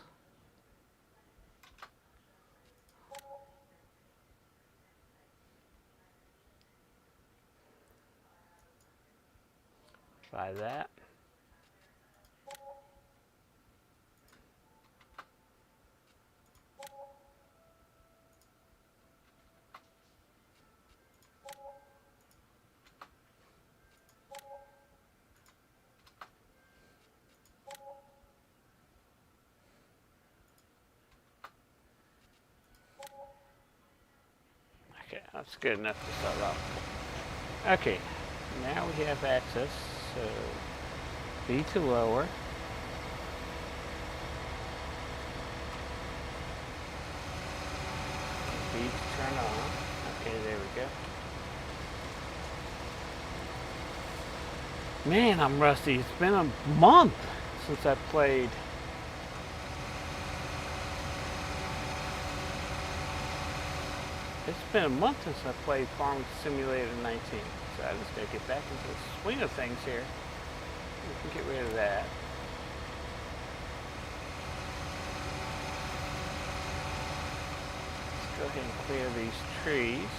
Buy that. Okay, that's good enough to start off. Okay, now we have access, so B to lower. B to turn on. Okay, there we go. Man, I'm rusty. It's been a month since I played. It's been a month since I played Farming Simulator 19, so I just gotta get back into the swing of things here. We can get rid of that. Let's go ahead and clear these trees.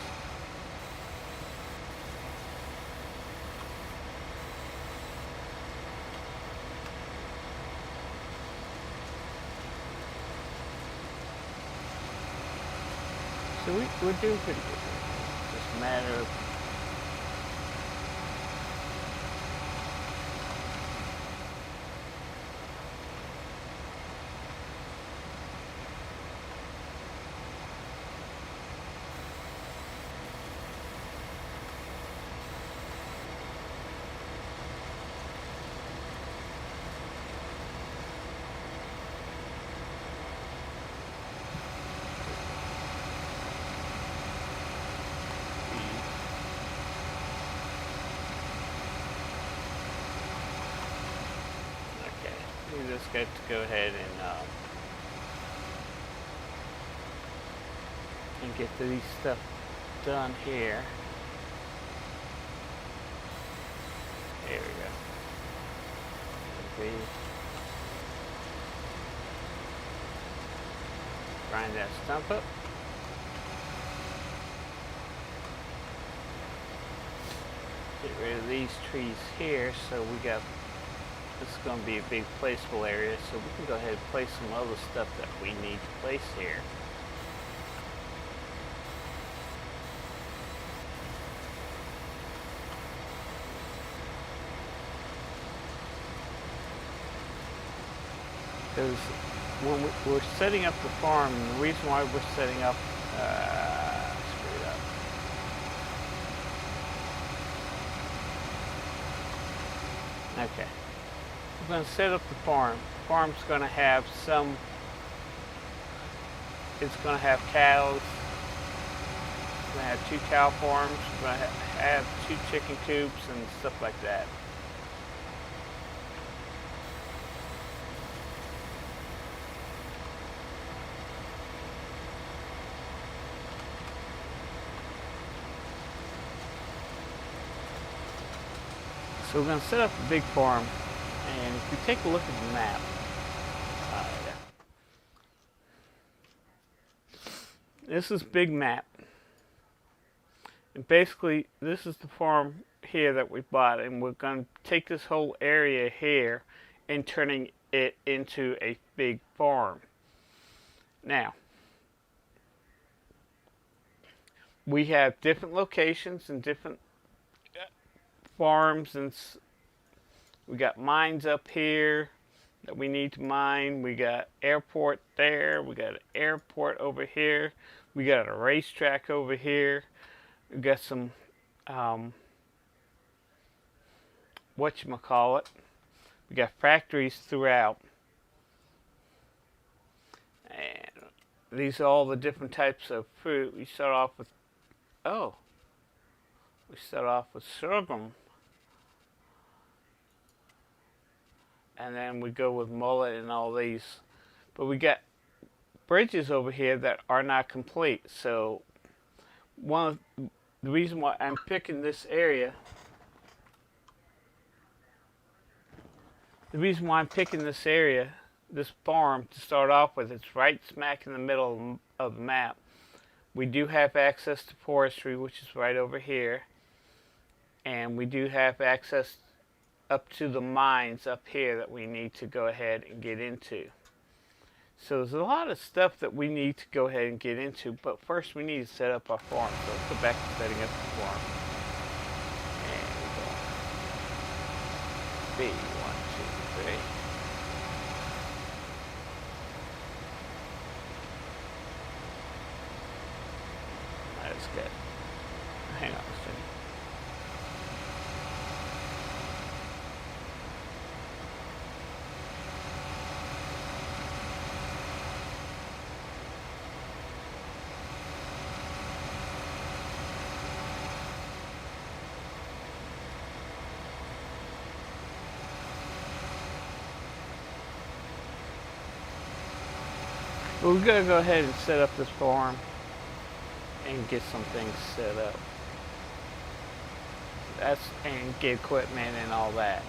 So we're doing pretty good. It's just a matter of we just got to go ahead and get these stuff done here. There we go. Grind that stump up. Get rid of these trees here, so we got. This is going to be a big placeable area, so we can go ahead and place some other stuff that we need to place here. Because when we're setting up the farm, the reason why we're setting up, screw it up. Okay. We're going to set up the farm. The farm's going to have some, it's going to have cows. We're going to have 2 cow farms. We're going to have 2 chicken coops and stuff like that. So we're going to set up a big farm. And if you take a look at the map, this is big map. And basically, this is the farm here that we bought, and we're going to take this whole area here and turning it into a big farm. Now, we have different locations and different farms, and we got mines up here that we need to mine. We got airport there. We got an airport over here. We got a racetrack over here. We got some whatchamacallit. We got factories throughout. And these are all the different types of fruit. We start off with, we start off with sorghum. And then we go with mullet and all these. But we got bridges over here that are not complete. So the reason why I'm picking this area, this farm to start off with, it's right smack in the middle of the map. We do have access to forestry, which is right over here. And we do have access up to the mines up here that we need to go ahead and get into. So there's a lot of stuff that we need to go ahead and get into, but first we need to set up our farm. So let's go back to setting up the farm. And B, 1, 2, 3. That's good. Hang on a second. Well, we're going to go ahead and set up this farm and get some things set up. And get equipment and all that.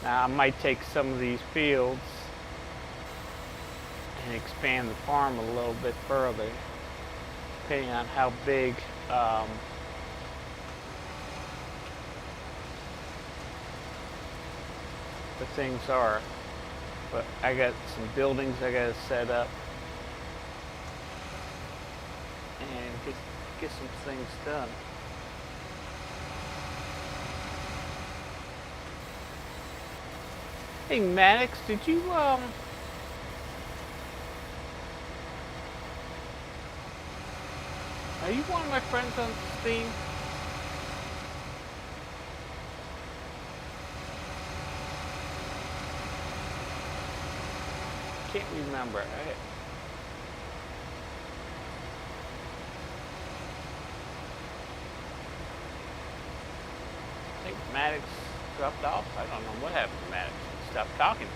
Now I might take some of these fields and expand the farm a little bit further, depending on how big the things are. But I got some buildings I got to set up and get some things done. Hey Maddox, did you are you one of my friends on Steam? Can't remember. I think Maddox dropped off. I don't know what happened to Maddox. He stopped talking.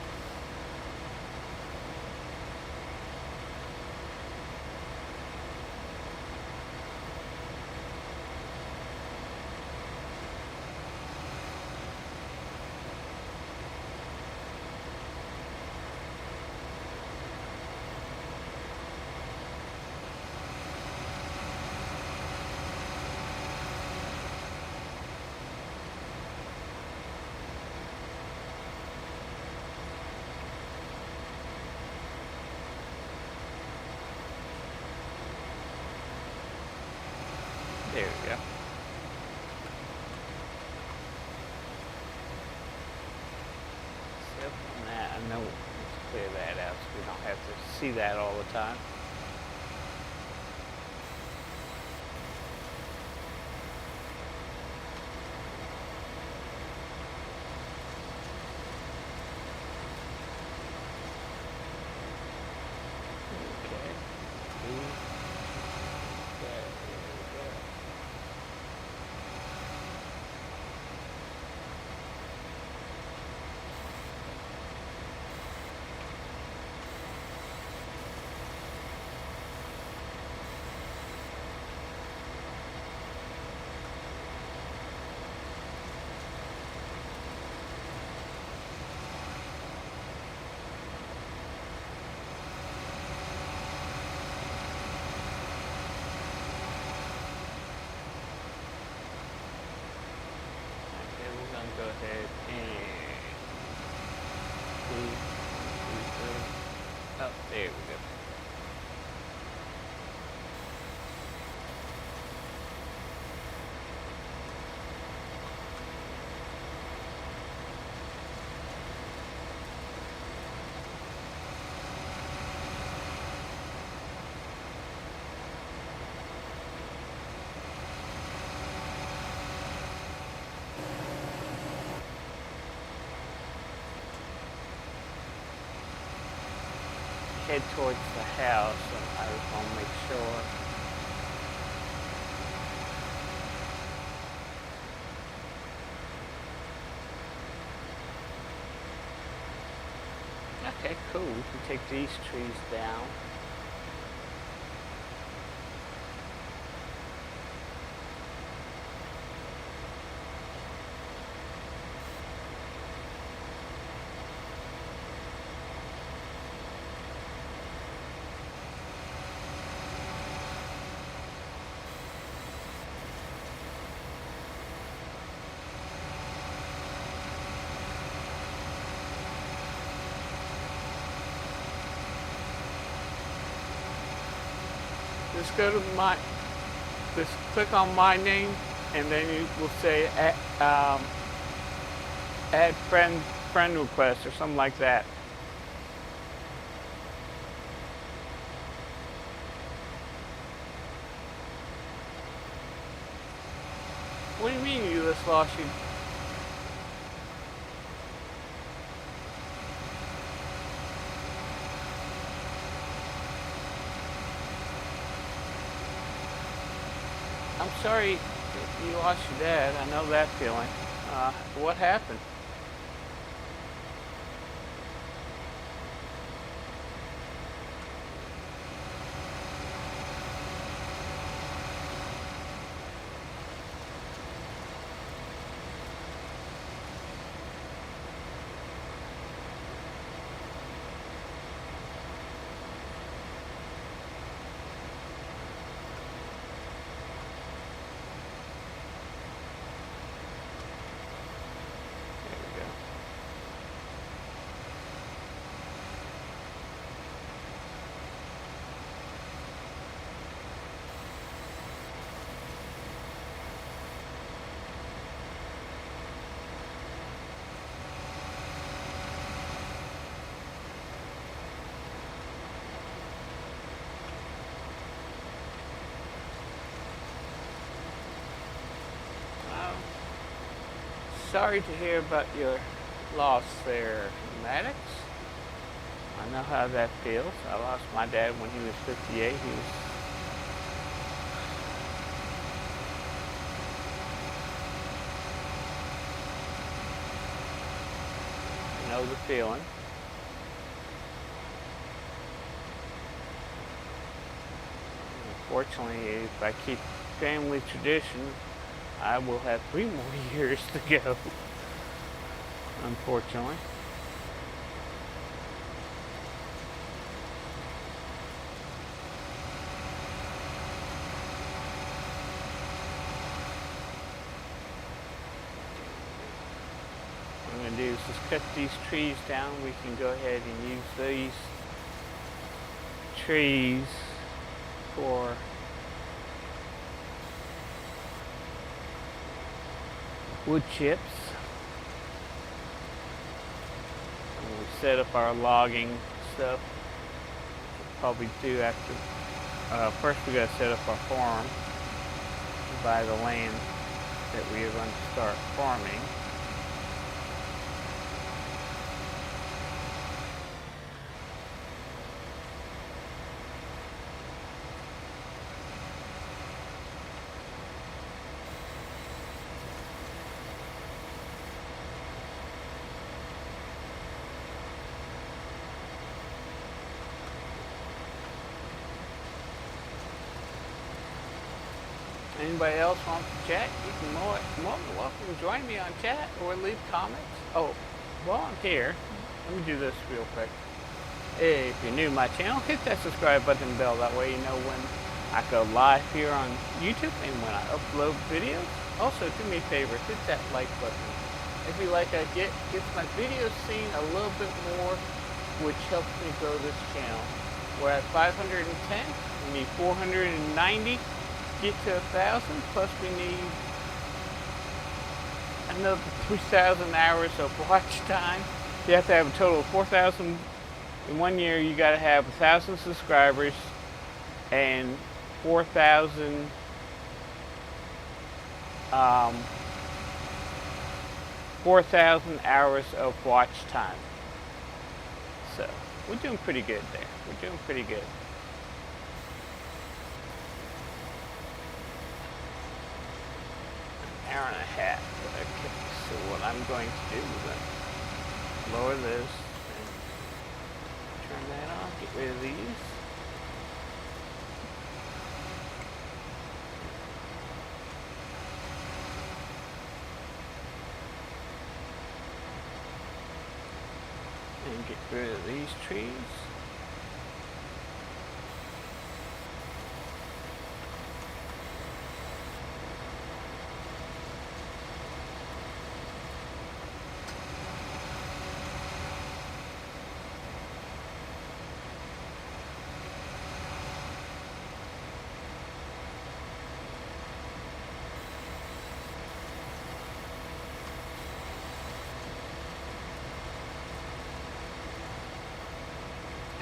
There we go. Except on that, I know, let's clear that out so we don't have to see that all the time. ahead and oh, there we go. Head towards the house, and I just want to make sure. Okay, cool. We can take these trees down. Just go to just click on my name, and then you will say add friend request or something like that. What do you mean you just lost you? I'm sorry you lost your dad. I know that feeling. What happened? Sorry to hear about your loss there, Maddox. I know how that feels. I lost my dad when he was 58. I know the feeling. Unfortunately, if I keep family tradition, I will have 3 more years to go, unfortunately. What I'm going to do is just cut these trees down. We can go ahead and use these trees for wood chips. And we set up our logging stuff. We'll probably do after. First, we got to set up our farm. Buy the land that we are going to start farming. Anybody else want to chat? You can more than welcome to join me on chat or leave comments. Oh, while I'm here, let me do this real quick. If you're new to my channel, hit that subscribe button and bell. That way you know when I go live here on YouTube and when I upload videos. Also, do me a favor, hit that like button If you like, I get my videos seen a little bit more, which helps me grow this channel. We're at 510. We need 490 to get to 1,000. Plus, we need another 3,000 hours of watch time. You have to have a total of 4,000. In 1 year, you got to have 1,000 subscribers and 4,000 4,000 hours of watch time. So we're doing pretty good there. We're doing pretty good. An hour and a half. Okay, so what I'm going to do is lower this and turn that off, get rid of these. And get rid of these trees.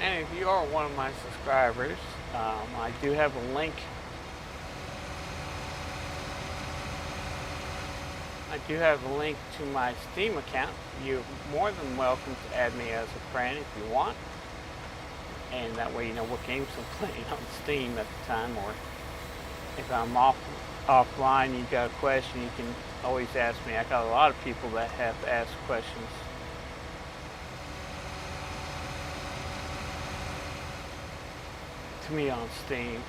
And if you are one of my subscribers, I do have a link. I do have a link to my Steam account. You're more than welcome to add me as a friend if you want. And that way you know what games I'm playing on Steam at the time, or if I'm offline, you got a question, you can always ask me. I got a lot of people that have asked questions. To me on Steam.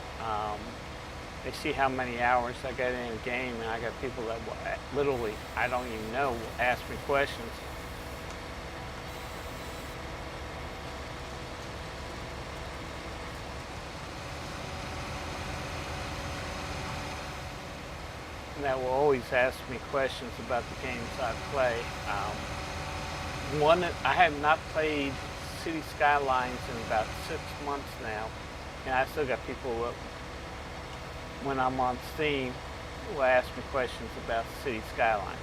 They see how many hours I got in a game, and I got people that literally, I don't even know, will ask me questions. And that will always ask me questions about the games I play. One that I have not played City Skylines in about 6 months now. And I still got people that, when I'm on Steam, will ask me questions about City Skylines.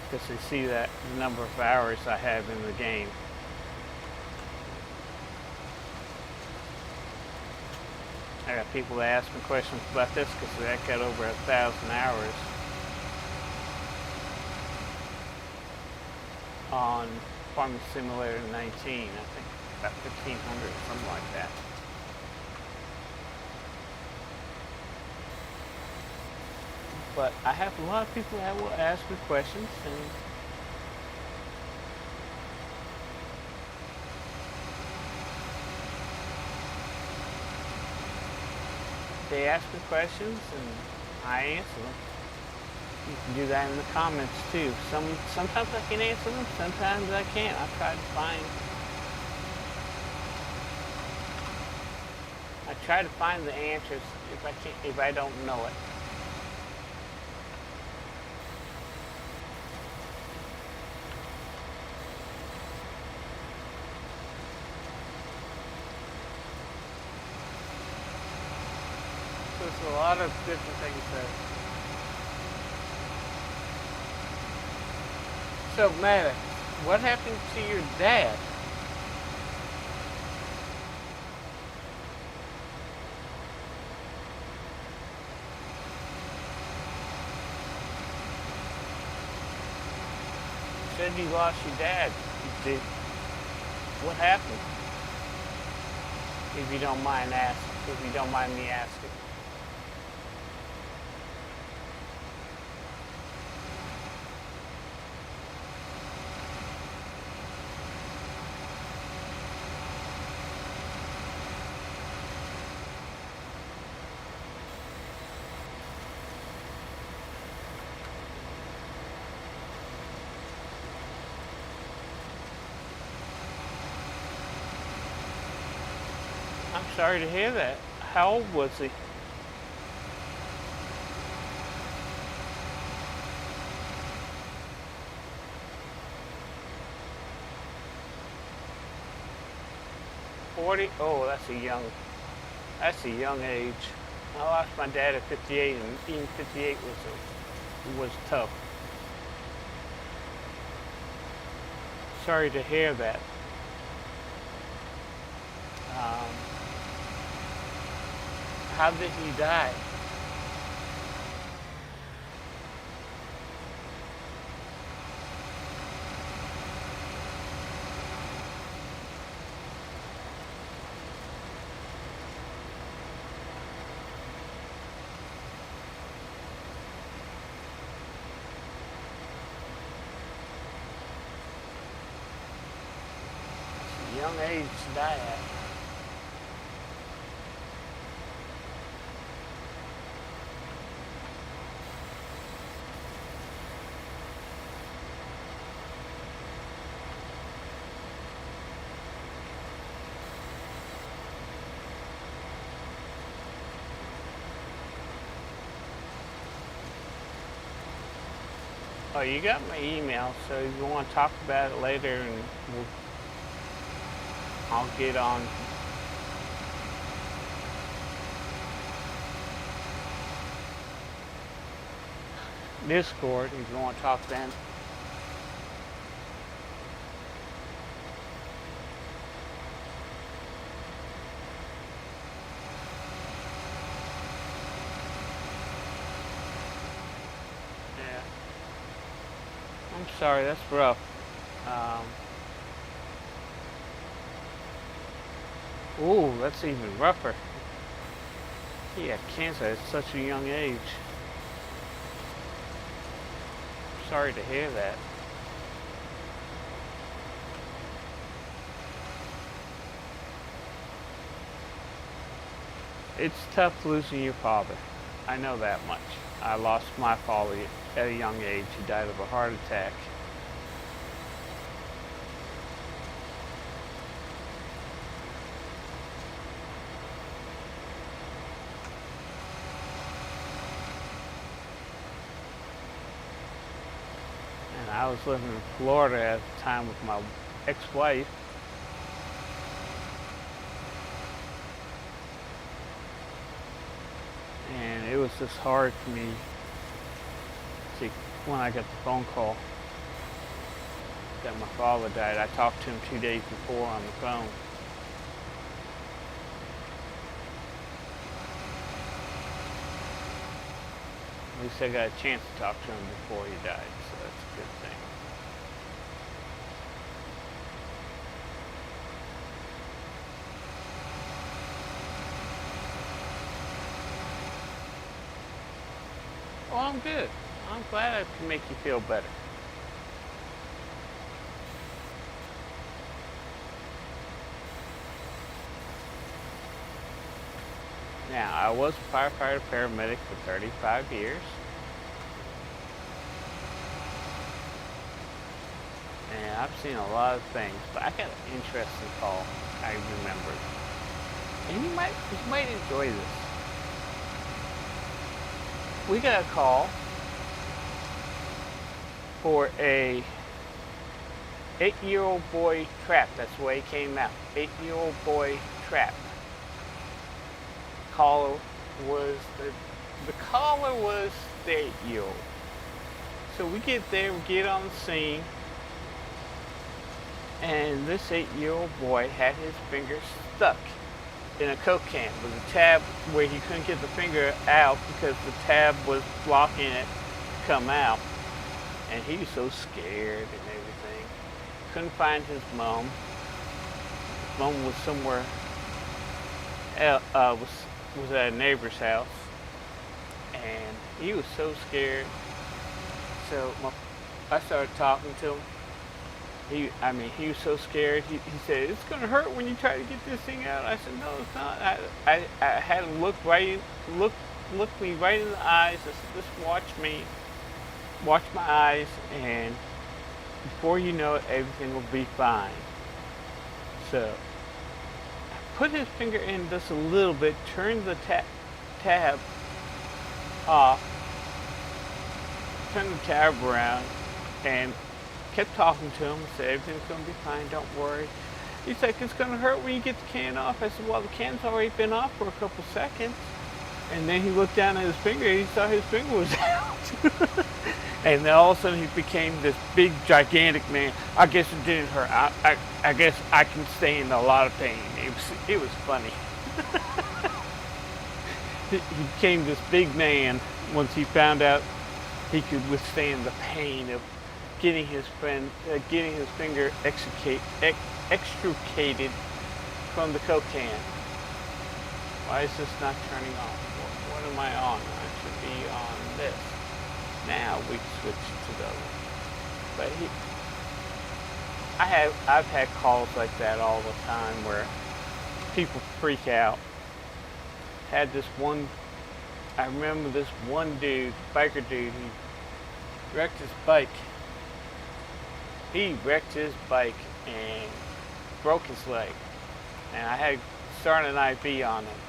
Because they see that the number of hours I have in the game. I got people that ask me questions about this because that got over 1,000 hours. On Farming Simulator 19, I think about 1,500, something like that. But I have a lot of people that will ask me questions, and they ask me questions and I answer them. You can do that in the comments too. Sometimes I can answer them, sometimes I can't. I try to find the answers if I don't know it. So there's a lot of different things that. So, Maddox, what happened to your dad? You said you lost your dad. Did what happened? If you don't mind me asking. I'm sorry to hear that. How old was he? 40? Oh, that's a young age. I lost my dad at 58, and even 58 was tough. Sorry to hear that. Um, how did he die? It's a young age to die at. Oh, you got my email, so if you want to talk about it later, and I'll get on. Discord if you want to talk then. Yeah. I'm sorry, that's rough. Ooh, that's even rougher. He had cancer at such a young age. Sorry to hear that. It's tough losing your father. I know that much. I lost my father at a young age. He died of a heart attack. And I was living in Florida at the time with my ex-wife. And it was just hard for me to, when I got the phone call that my father died. I talked to him 2 days before on the phone. At least I got a chance to talk to him before he died, so that's a good thing. Oh, I'm good. I'm glad I can make you feel better. Now, I was a firefighter paramedic for 35 years. And I've seen a lot of things, but I got an interesting call I remembered. And you might enjoy this. We got a call for a 8-year-old boy trapped. That's the way it came out. 8-year-old boy trapped. Caller was the caller was the 8-year-old. So we get there, we get on the scene, and this 8-year-old boy had his finger stuck in a Coke can with a tab where he couldn't get the finger out because the tab was blocking it to come out. And he was so scared and everything. Couldn't find his mom. His mom was somewhere was at a neighbor's house. And he was so scared. So I started talking to him. He was so scared. He said, "It's gonna hurt when you try to get this thing out." I said, "No, it's not." I had him look me right in the eyes. I said, "Just watch my eyes, and before you know it, everything will be fine." So I put his finger in just a little bit, turned the tab off, turned the tab around, and kept talking to him, said everything's going to be fine, don't worry. He's like, it's going to hurt when you get the can off. I said, well, the can's already been off for a couple seconds. And then he looked down at his finger and he saw his finger was out. And then all of a sudden he became this big, gigantic man. I guess it didn't hurt. I guess I can stay in a lot of pain. It was funny. He became this big man once he found out he could withstand the pain of getting his finger extricated from the Coke can. Why is this not turning off? What am I on? I should be on this. Now we switch to the other one. But I've had calls like that all the time where people freak out. Had this one, I remember this one dude, biker dude, he wrecked his bike. He wrecked his bike and broke his leg. And I had started an IV on him.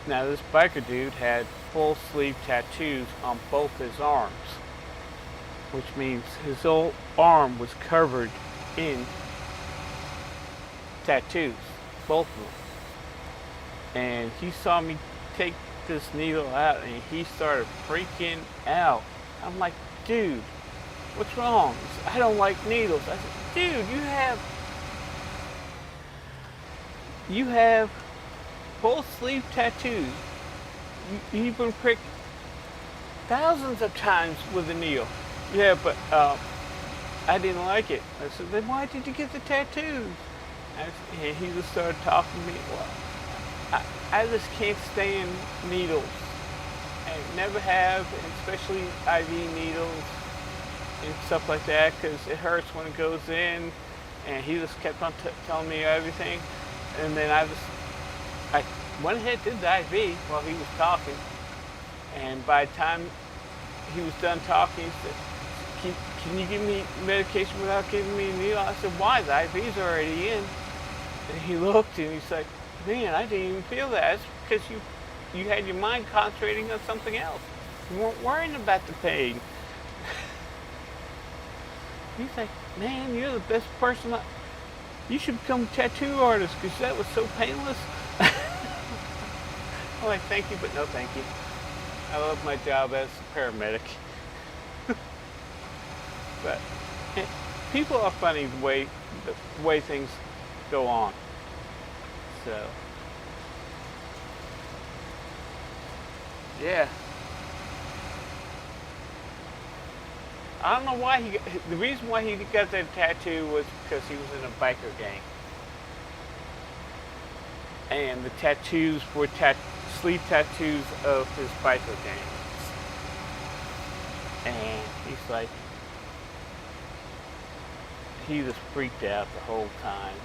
Now this biker dude had full sleeve tattoos on both his arms, which means his whole arm was covered in tattoos, both of them. And he saw me take this needle out and he started freaking out. I'm like, dude, what's wrong? He said, I don't like needles. I said, dude, you have full sleeve tattoos. You've been pricked thousands of times with a needle. Yeah, but I didn't like it. I said, then why did you get the tattoos? And he just started talking to me. Well, I just can't stand needles. I never have, especially IV needles and stuff like that, because it hurts when it goes in. And he just kept on telling me everything. And then I went ahead and did the IV while he was talking. And by the time he was done talking, he said, can you give me medication without giving me a needle? I said, why? The IV's already in. And he looked and he's like, man, I didn't even feel that. It's because you had your mind concentrating on something else. You weren't worrying about the pain. He's like, man, you're the best person. You should become a tattoo artist because that was so painless. I'm like, thank you, but no thank you. I love my job as a paramedic. But people are funny the way things go on. So, yeah. I don't know why the reason why he got that tattoo was because he was in a biker gang. And the tattoos were sleeve tattoos of his biker gang. And he's like, he was freaked out the whole time.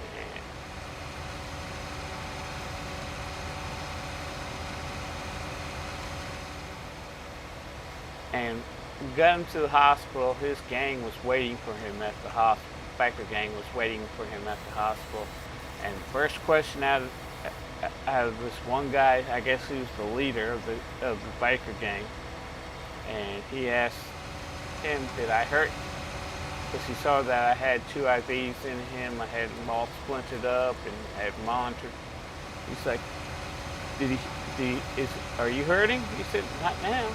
And got him to the hospital. His gang was waiting for him at the hospital. Biker gang was waiting for him at the hospital. And the first question out of this one guy, I guess he was the leader of the biker gang, and he asked him, did I hurt? Because he saw that I had 2 IVs in him. I had them all splintered up and had monitored. He's like, are you hurting? He said, not now.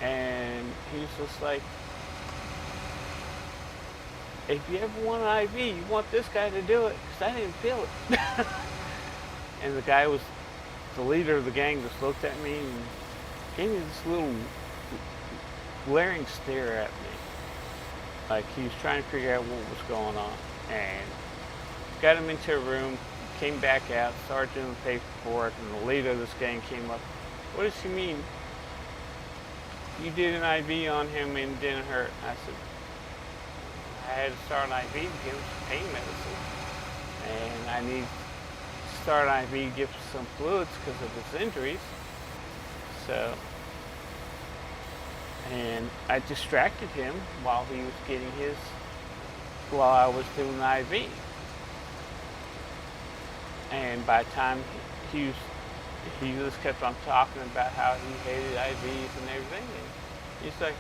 And he was just like, if you ever want an IV, you want this guy to do it, because I didn't feel it. And the guy was, the leader of the gang, just looked at me and gave me this little glaring stare at me. Like he was trying to figure out what was going on. And got him into a room, came back out, started doing the paperwork, and the leader of this gang came up. What does he mean? You did an IV on him and it didn't hurt. I said, I had to start an IV to give him some pain medicine. And I need to start an IV to give him some fluids because of his injuries. So, and I distracted him while he was getting while I was doing the IV. And by the time he just kept on talking about how he hated IVs and everything. And he's like,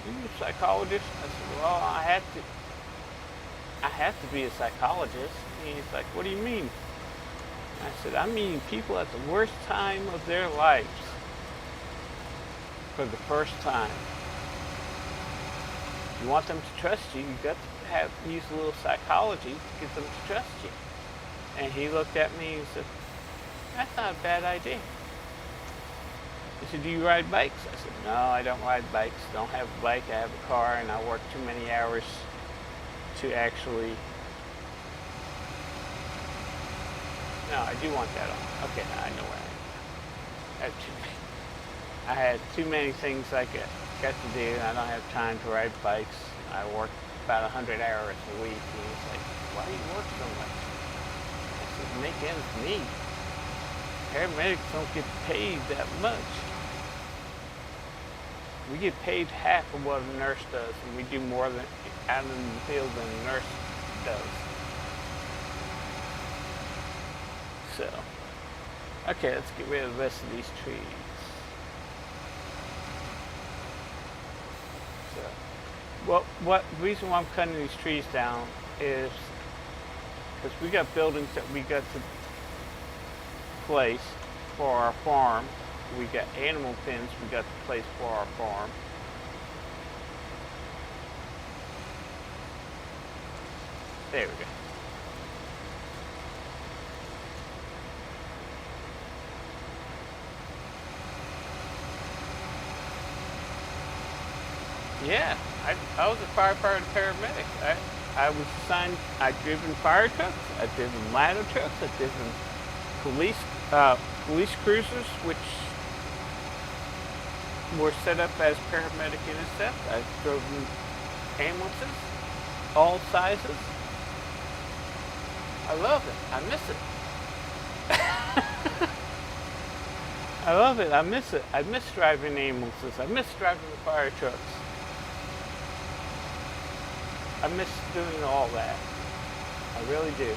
"Are you a psychologist?" I said, "Well, I had to. I have to be a psychologist. And he's like, what do you mean? I said, I'm meeting people at the worst time of their lives for the first time. You want them to trust you, you got to use a little psychology to get them to trust you. And he looked at me and said, that's not a bad idea. He said, do you ride bikes? I said, no, I don't ride bikes. Don't have a bike, I have a car, and I work too many hours to actually... No, I do want that on. Okay, now I know where I am. I had too many things I got to do, and I don't have time to ride bikes. I work about 100 hours a week, and he's like, why do you work so much? I said, make ends meet. Paramedics don't get paid that much. We get paid half of what a nurse does, and we do more than out in the field than a nurse does. So, okay, let's get rid of the rest of these trees. So, what the reason why I'm cutting these trees down is because we got buildings that we got to place for our farm. We got animal pens we got to place for our farm. There we go. Yeah, I was a firefighter paramedic. I was assigned, I've driven fire trucks, I've driven ladder trucks, I've driven police cruisers, which were set up as paramedic intercept. I've driven ambulances, all sizes. I love it. I miss it. I love it. I miss it. I miss driving ambulances. I miss driving the fire trucks. I miss doing all that. I really do.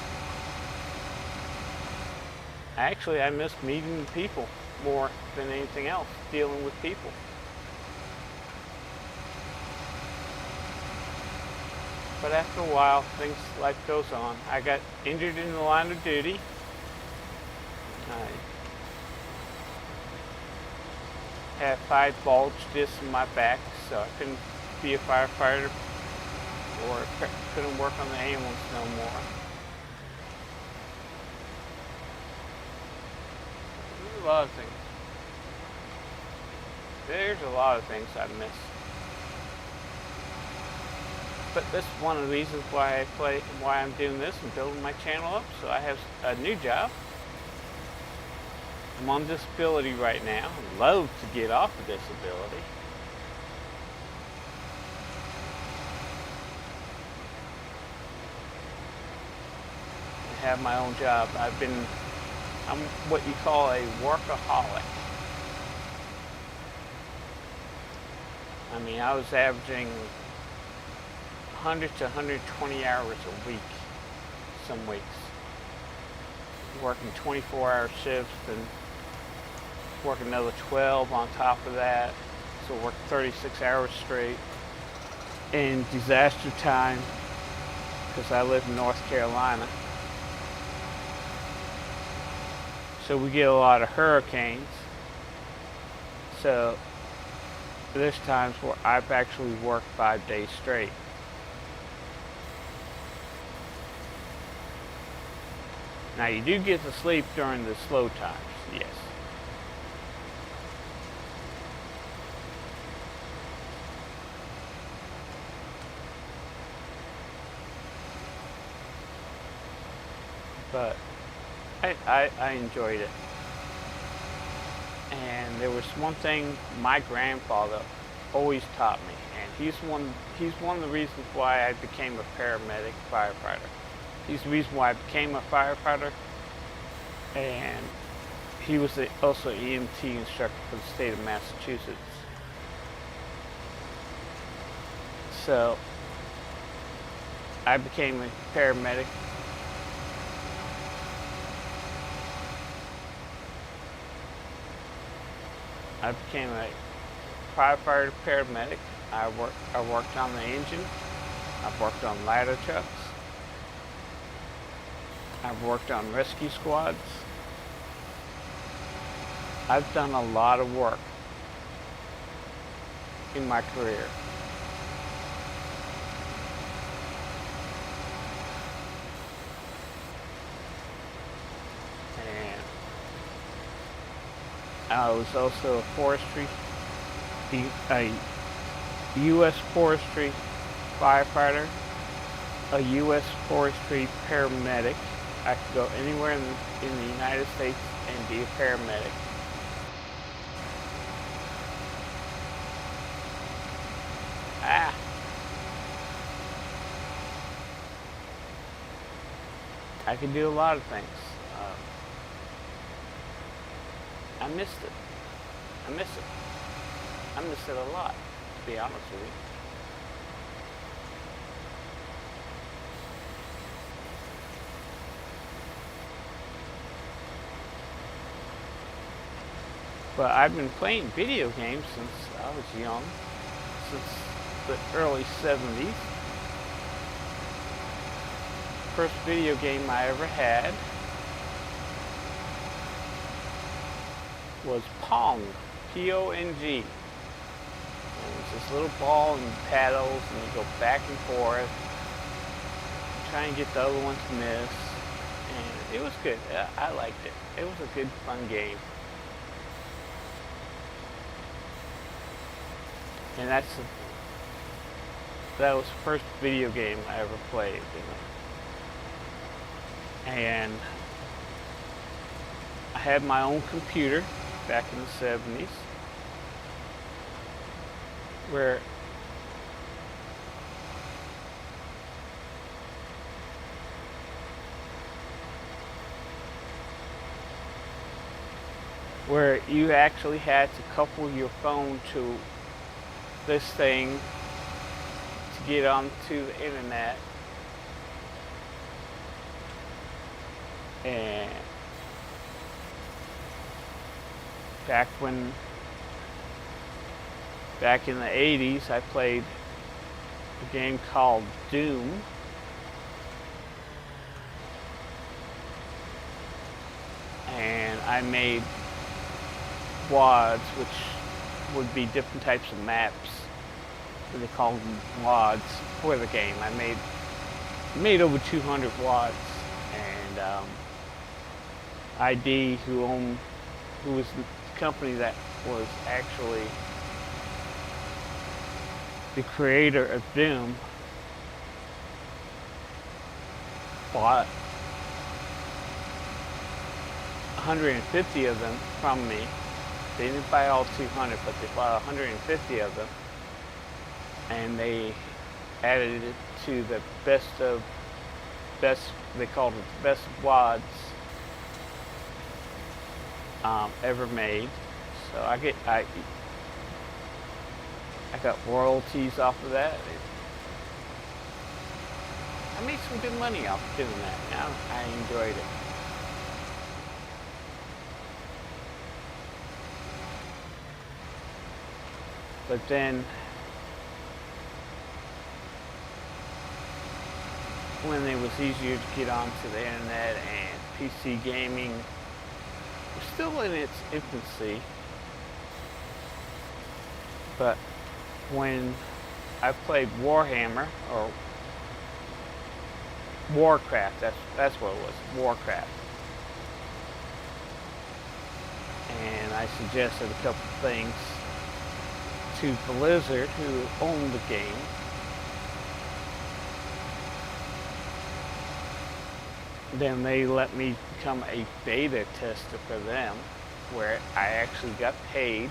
Actually, I miss meeting people more than anything else, dealing with people. But after a while, life goes on. I got injured in the line of duty. I had 5 bulge discs in my back, so I couldn't be a firefighter or couldn't work on the ambulance no more. There's a lot of things. There's a lot of things I miss. But that's one of the reasons why I'm doing this and building my channel up, so I have a new job. I'm on disability right now. I'd love to get off of disability. I have my own job. I'm what you call a workaholic. I mean, I was averaging 100 to 120 hours a week some weeks. Working 24-hour shifts and work another 12 on top of that. So work 36 hours straight in disaster time because I live in North Carolina. So we get a lot of hurricanes. So there's times where I've actually worked 5 days straight. Now you do get to sleep during the slow times, yes. But I enjoyed it. And there was one thing my grandfather always taught me, and he's one of the reasons why I became a paramedic firefighter. He's the reason why I became a firefighter, and he was also an EMT instructor for the state of Massachusetts. So I became a paramedic. I became a firefighter paramedic. I worked on the engine. I've worked on ladder trucks. I've worked on rescue squads. I've done a lot of work in my career. And I was also a U.S. forestry firefighter, a U.S. forestry paramedic. I could go anywhere in the United States and be a paramedic. I could do a lot of things. I missed it. I miss it. I miss it a lot, to be honest with you. But I've been playing video games since I was young, since the early 70s. First video game I ever had was Pong, P-O-N-G. It was this little ball and paddles, and you go back and forth, try and get the other one to miss. And it was good. I liked it. It was a good, fun game. And that was the first video game I ever played, And I had my own computer back in the 70s where you actually had to couple your phone to this thing to get onto the internet. And back in the 80s, I played a game called Doom. And I made wads, which would be different types of maps. They called them wads for the game. I made over 200 wads, and ID, who was the company that was actually the creator of Doom, bought 150 of them from me. They didn't buy all 200, but they bought 150 of them, and they added it to the best. They called it the best wads ever made. So I got royalties off of that. I made some good money off doing that. I enjoyed it. But then, when it was easier to get onto the internet and PC gaming was still in its infancy, but when I played Warhammer, or Warcraft, that's what it was, Warcraft. And I suggested a couple of things to Blizzard, who owned the game. Then they let me become a beta tester for them, where I actually got paid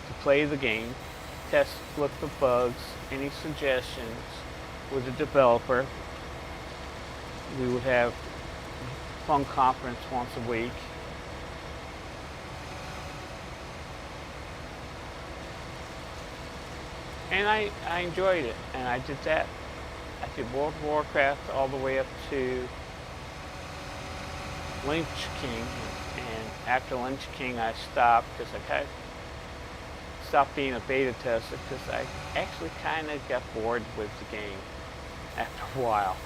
to play the game, test, look for bugs, any suggestions with the developer. We would have a phone conference once a week. And I enjoyed it, and I did that. I did World of Warcraft all the way up to Lynch King, and after Lynch King I stopped because I stopped being a beta tester because I actually kind of got bored with the game after a while.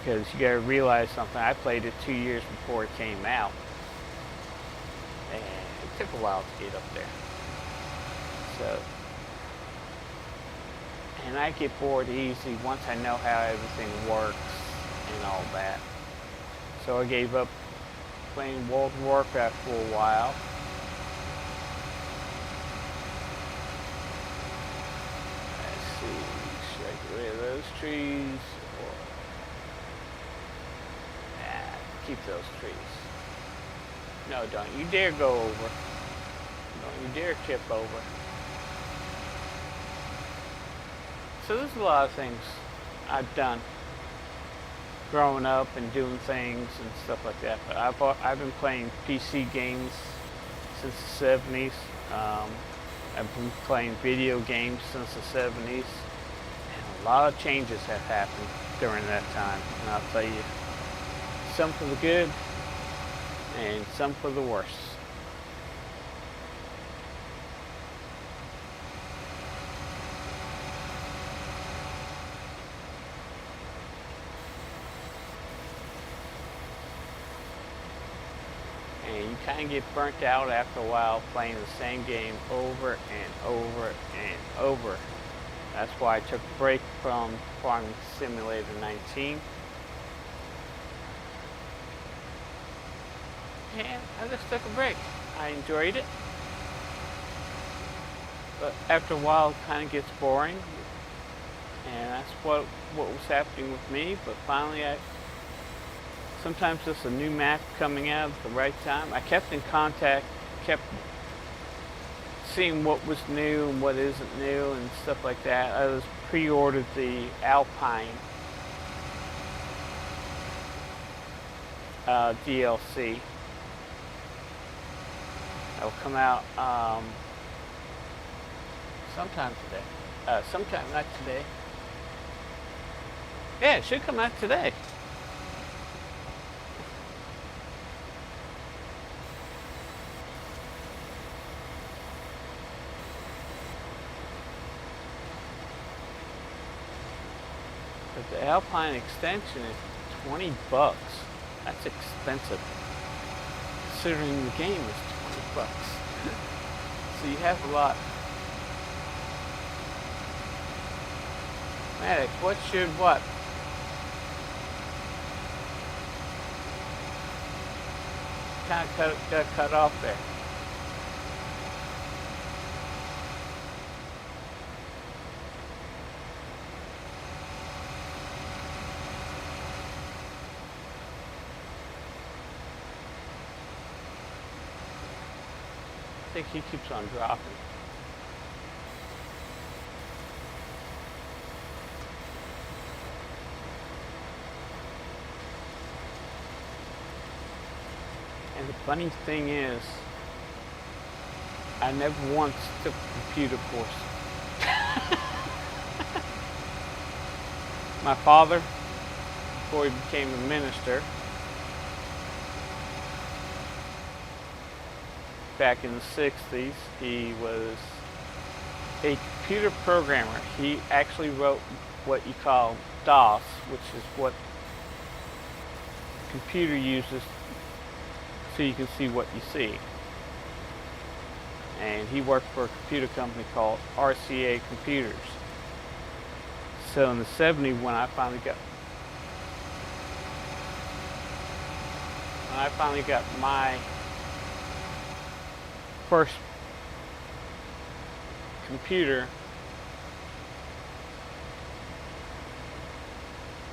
Because you gotta realize something, I played it 2 years before it came out. And it took a while to get up there. So, and I get bored easy once I know how everything works and all that. So I gave up playing World of Warcraft for a while. Let's see, should I get rid of those trees or keep those trees? No, don't you dare go over. Don't you dare tip over. So there's a lot of things I've done growing up and doing things and stuff like that. But I've been playing PC games since the 70s. I've been playing video games since the 70s. And a lot of changes have happened during that time. And I'll tell you, some for the good and some for the worse. And you kind of get burnt out after a while playing the same game over and over and over. That's why I took a break from Farming Simulator 19. And I just took a break. I enjoyed it. But after a while it kind of gets boring. And that's what was happening with me. But finally sometimes just a new map coming out at the right time. I kept in contact, kept seeing what was new and what isn't new and stuff like that. I was pre-ordered the Alpine DLC. It'll come out sometime today. Sometime, not today. Yeah, it should come out today. But the Alpine extension is $20. That's expensive, considering the game is $20. So you have a lot. Maddox, what should what? Kind of got cut off there. I think he keeps on dropping. And the funny thing is, I never once took a computer course. My father, before he became a minister, back in the 60s, he was a computer programmer. He actually wrote what you call DOS, which is what the computer uses so you can see what you see. And he worked for a computer company called RCA Computers. So in the 70s, when I finally got my first computer,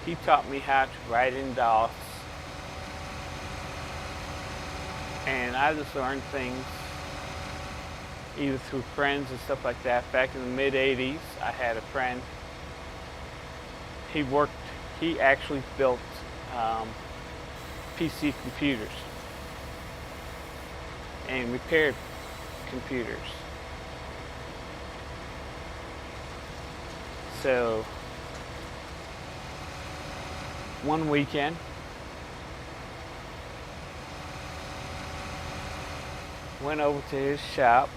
he taught me how to write in DOS, and I just learned things either through friends and stuff like that. Back in the mid-80s, I had a friend, he actually built PC computers and repaired computers. So one weekend, went over to his shop,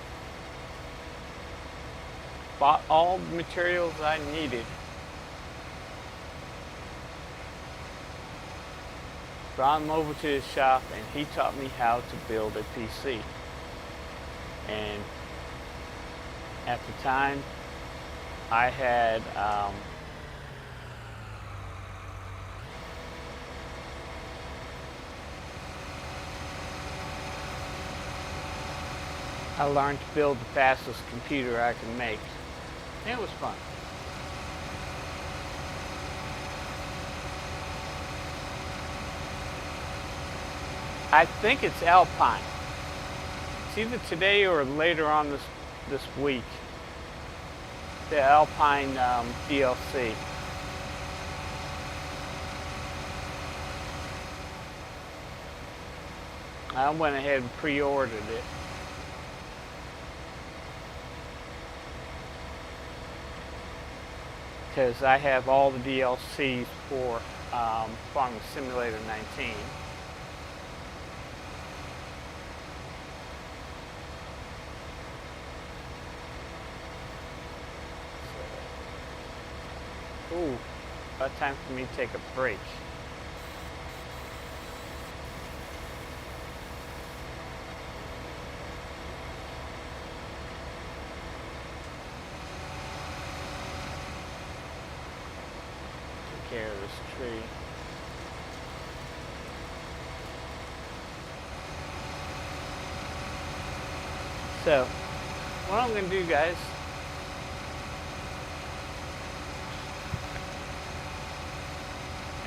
bought all the materials I needed, brought him over to his shop, and he taught me how to build a PC. And at the time, I had I learned to build the fastest computer I could make. And it was fun. I think it's Alpine. It's either today or later on this week. The Alpine DLC. I went ahead and pre-ordered it. Because I have all the DLCs for Farming Simulator 19. Ooh, about time for me to take a break. Take care of this tree. So, what I'm going to do, guys,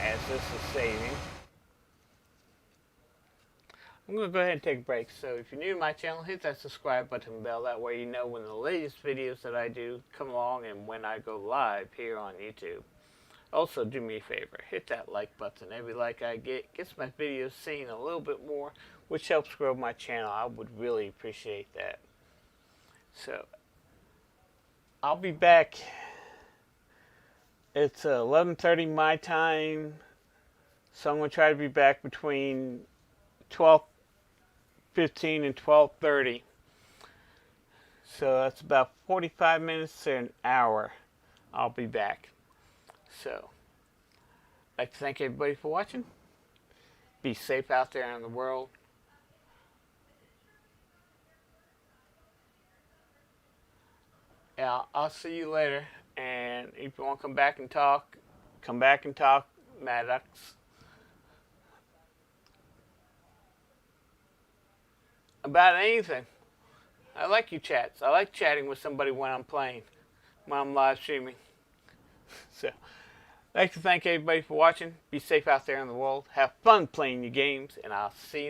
as this is saving, I'm going to go ahead and take a break. So if you're new to my channel, hit that subscribe button and bell. That way you know when the latest videos that I do come along and when I go live here on YouTube. Also, do me a favor, hit that like button. Every like I get gets my videos seen a little bit more, which helps grow my channel. I would really appreciate that. So, I'll be back. It's 11:30 my time, so I'm going to try to be back between 12:15 and 12:30. So that's about 45 minutes to an hour. I'll be back. So, I'd like to thank everybody for watching. Be safe out there in the world. Yeah, I'll see you later. And if you want to come back and talk, Maddox. About anything. I like you chats. I like chatting with somebody when I'm playing, when I'm live streaming. So, I'd like to thank everybody for watching. Be safe out there in the world. Have fun playing your games, and I'll see you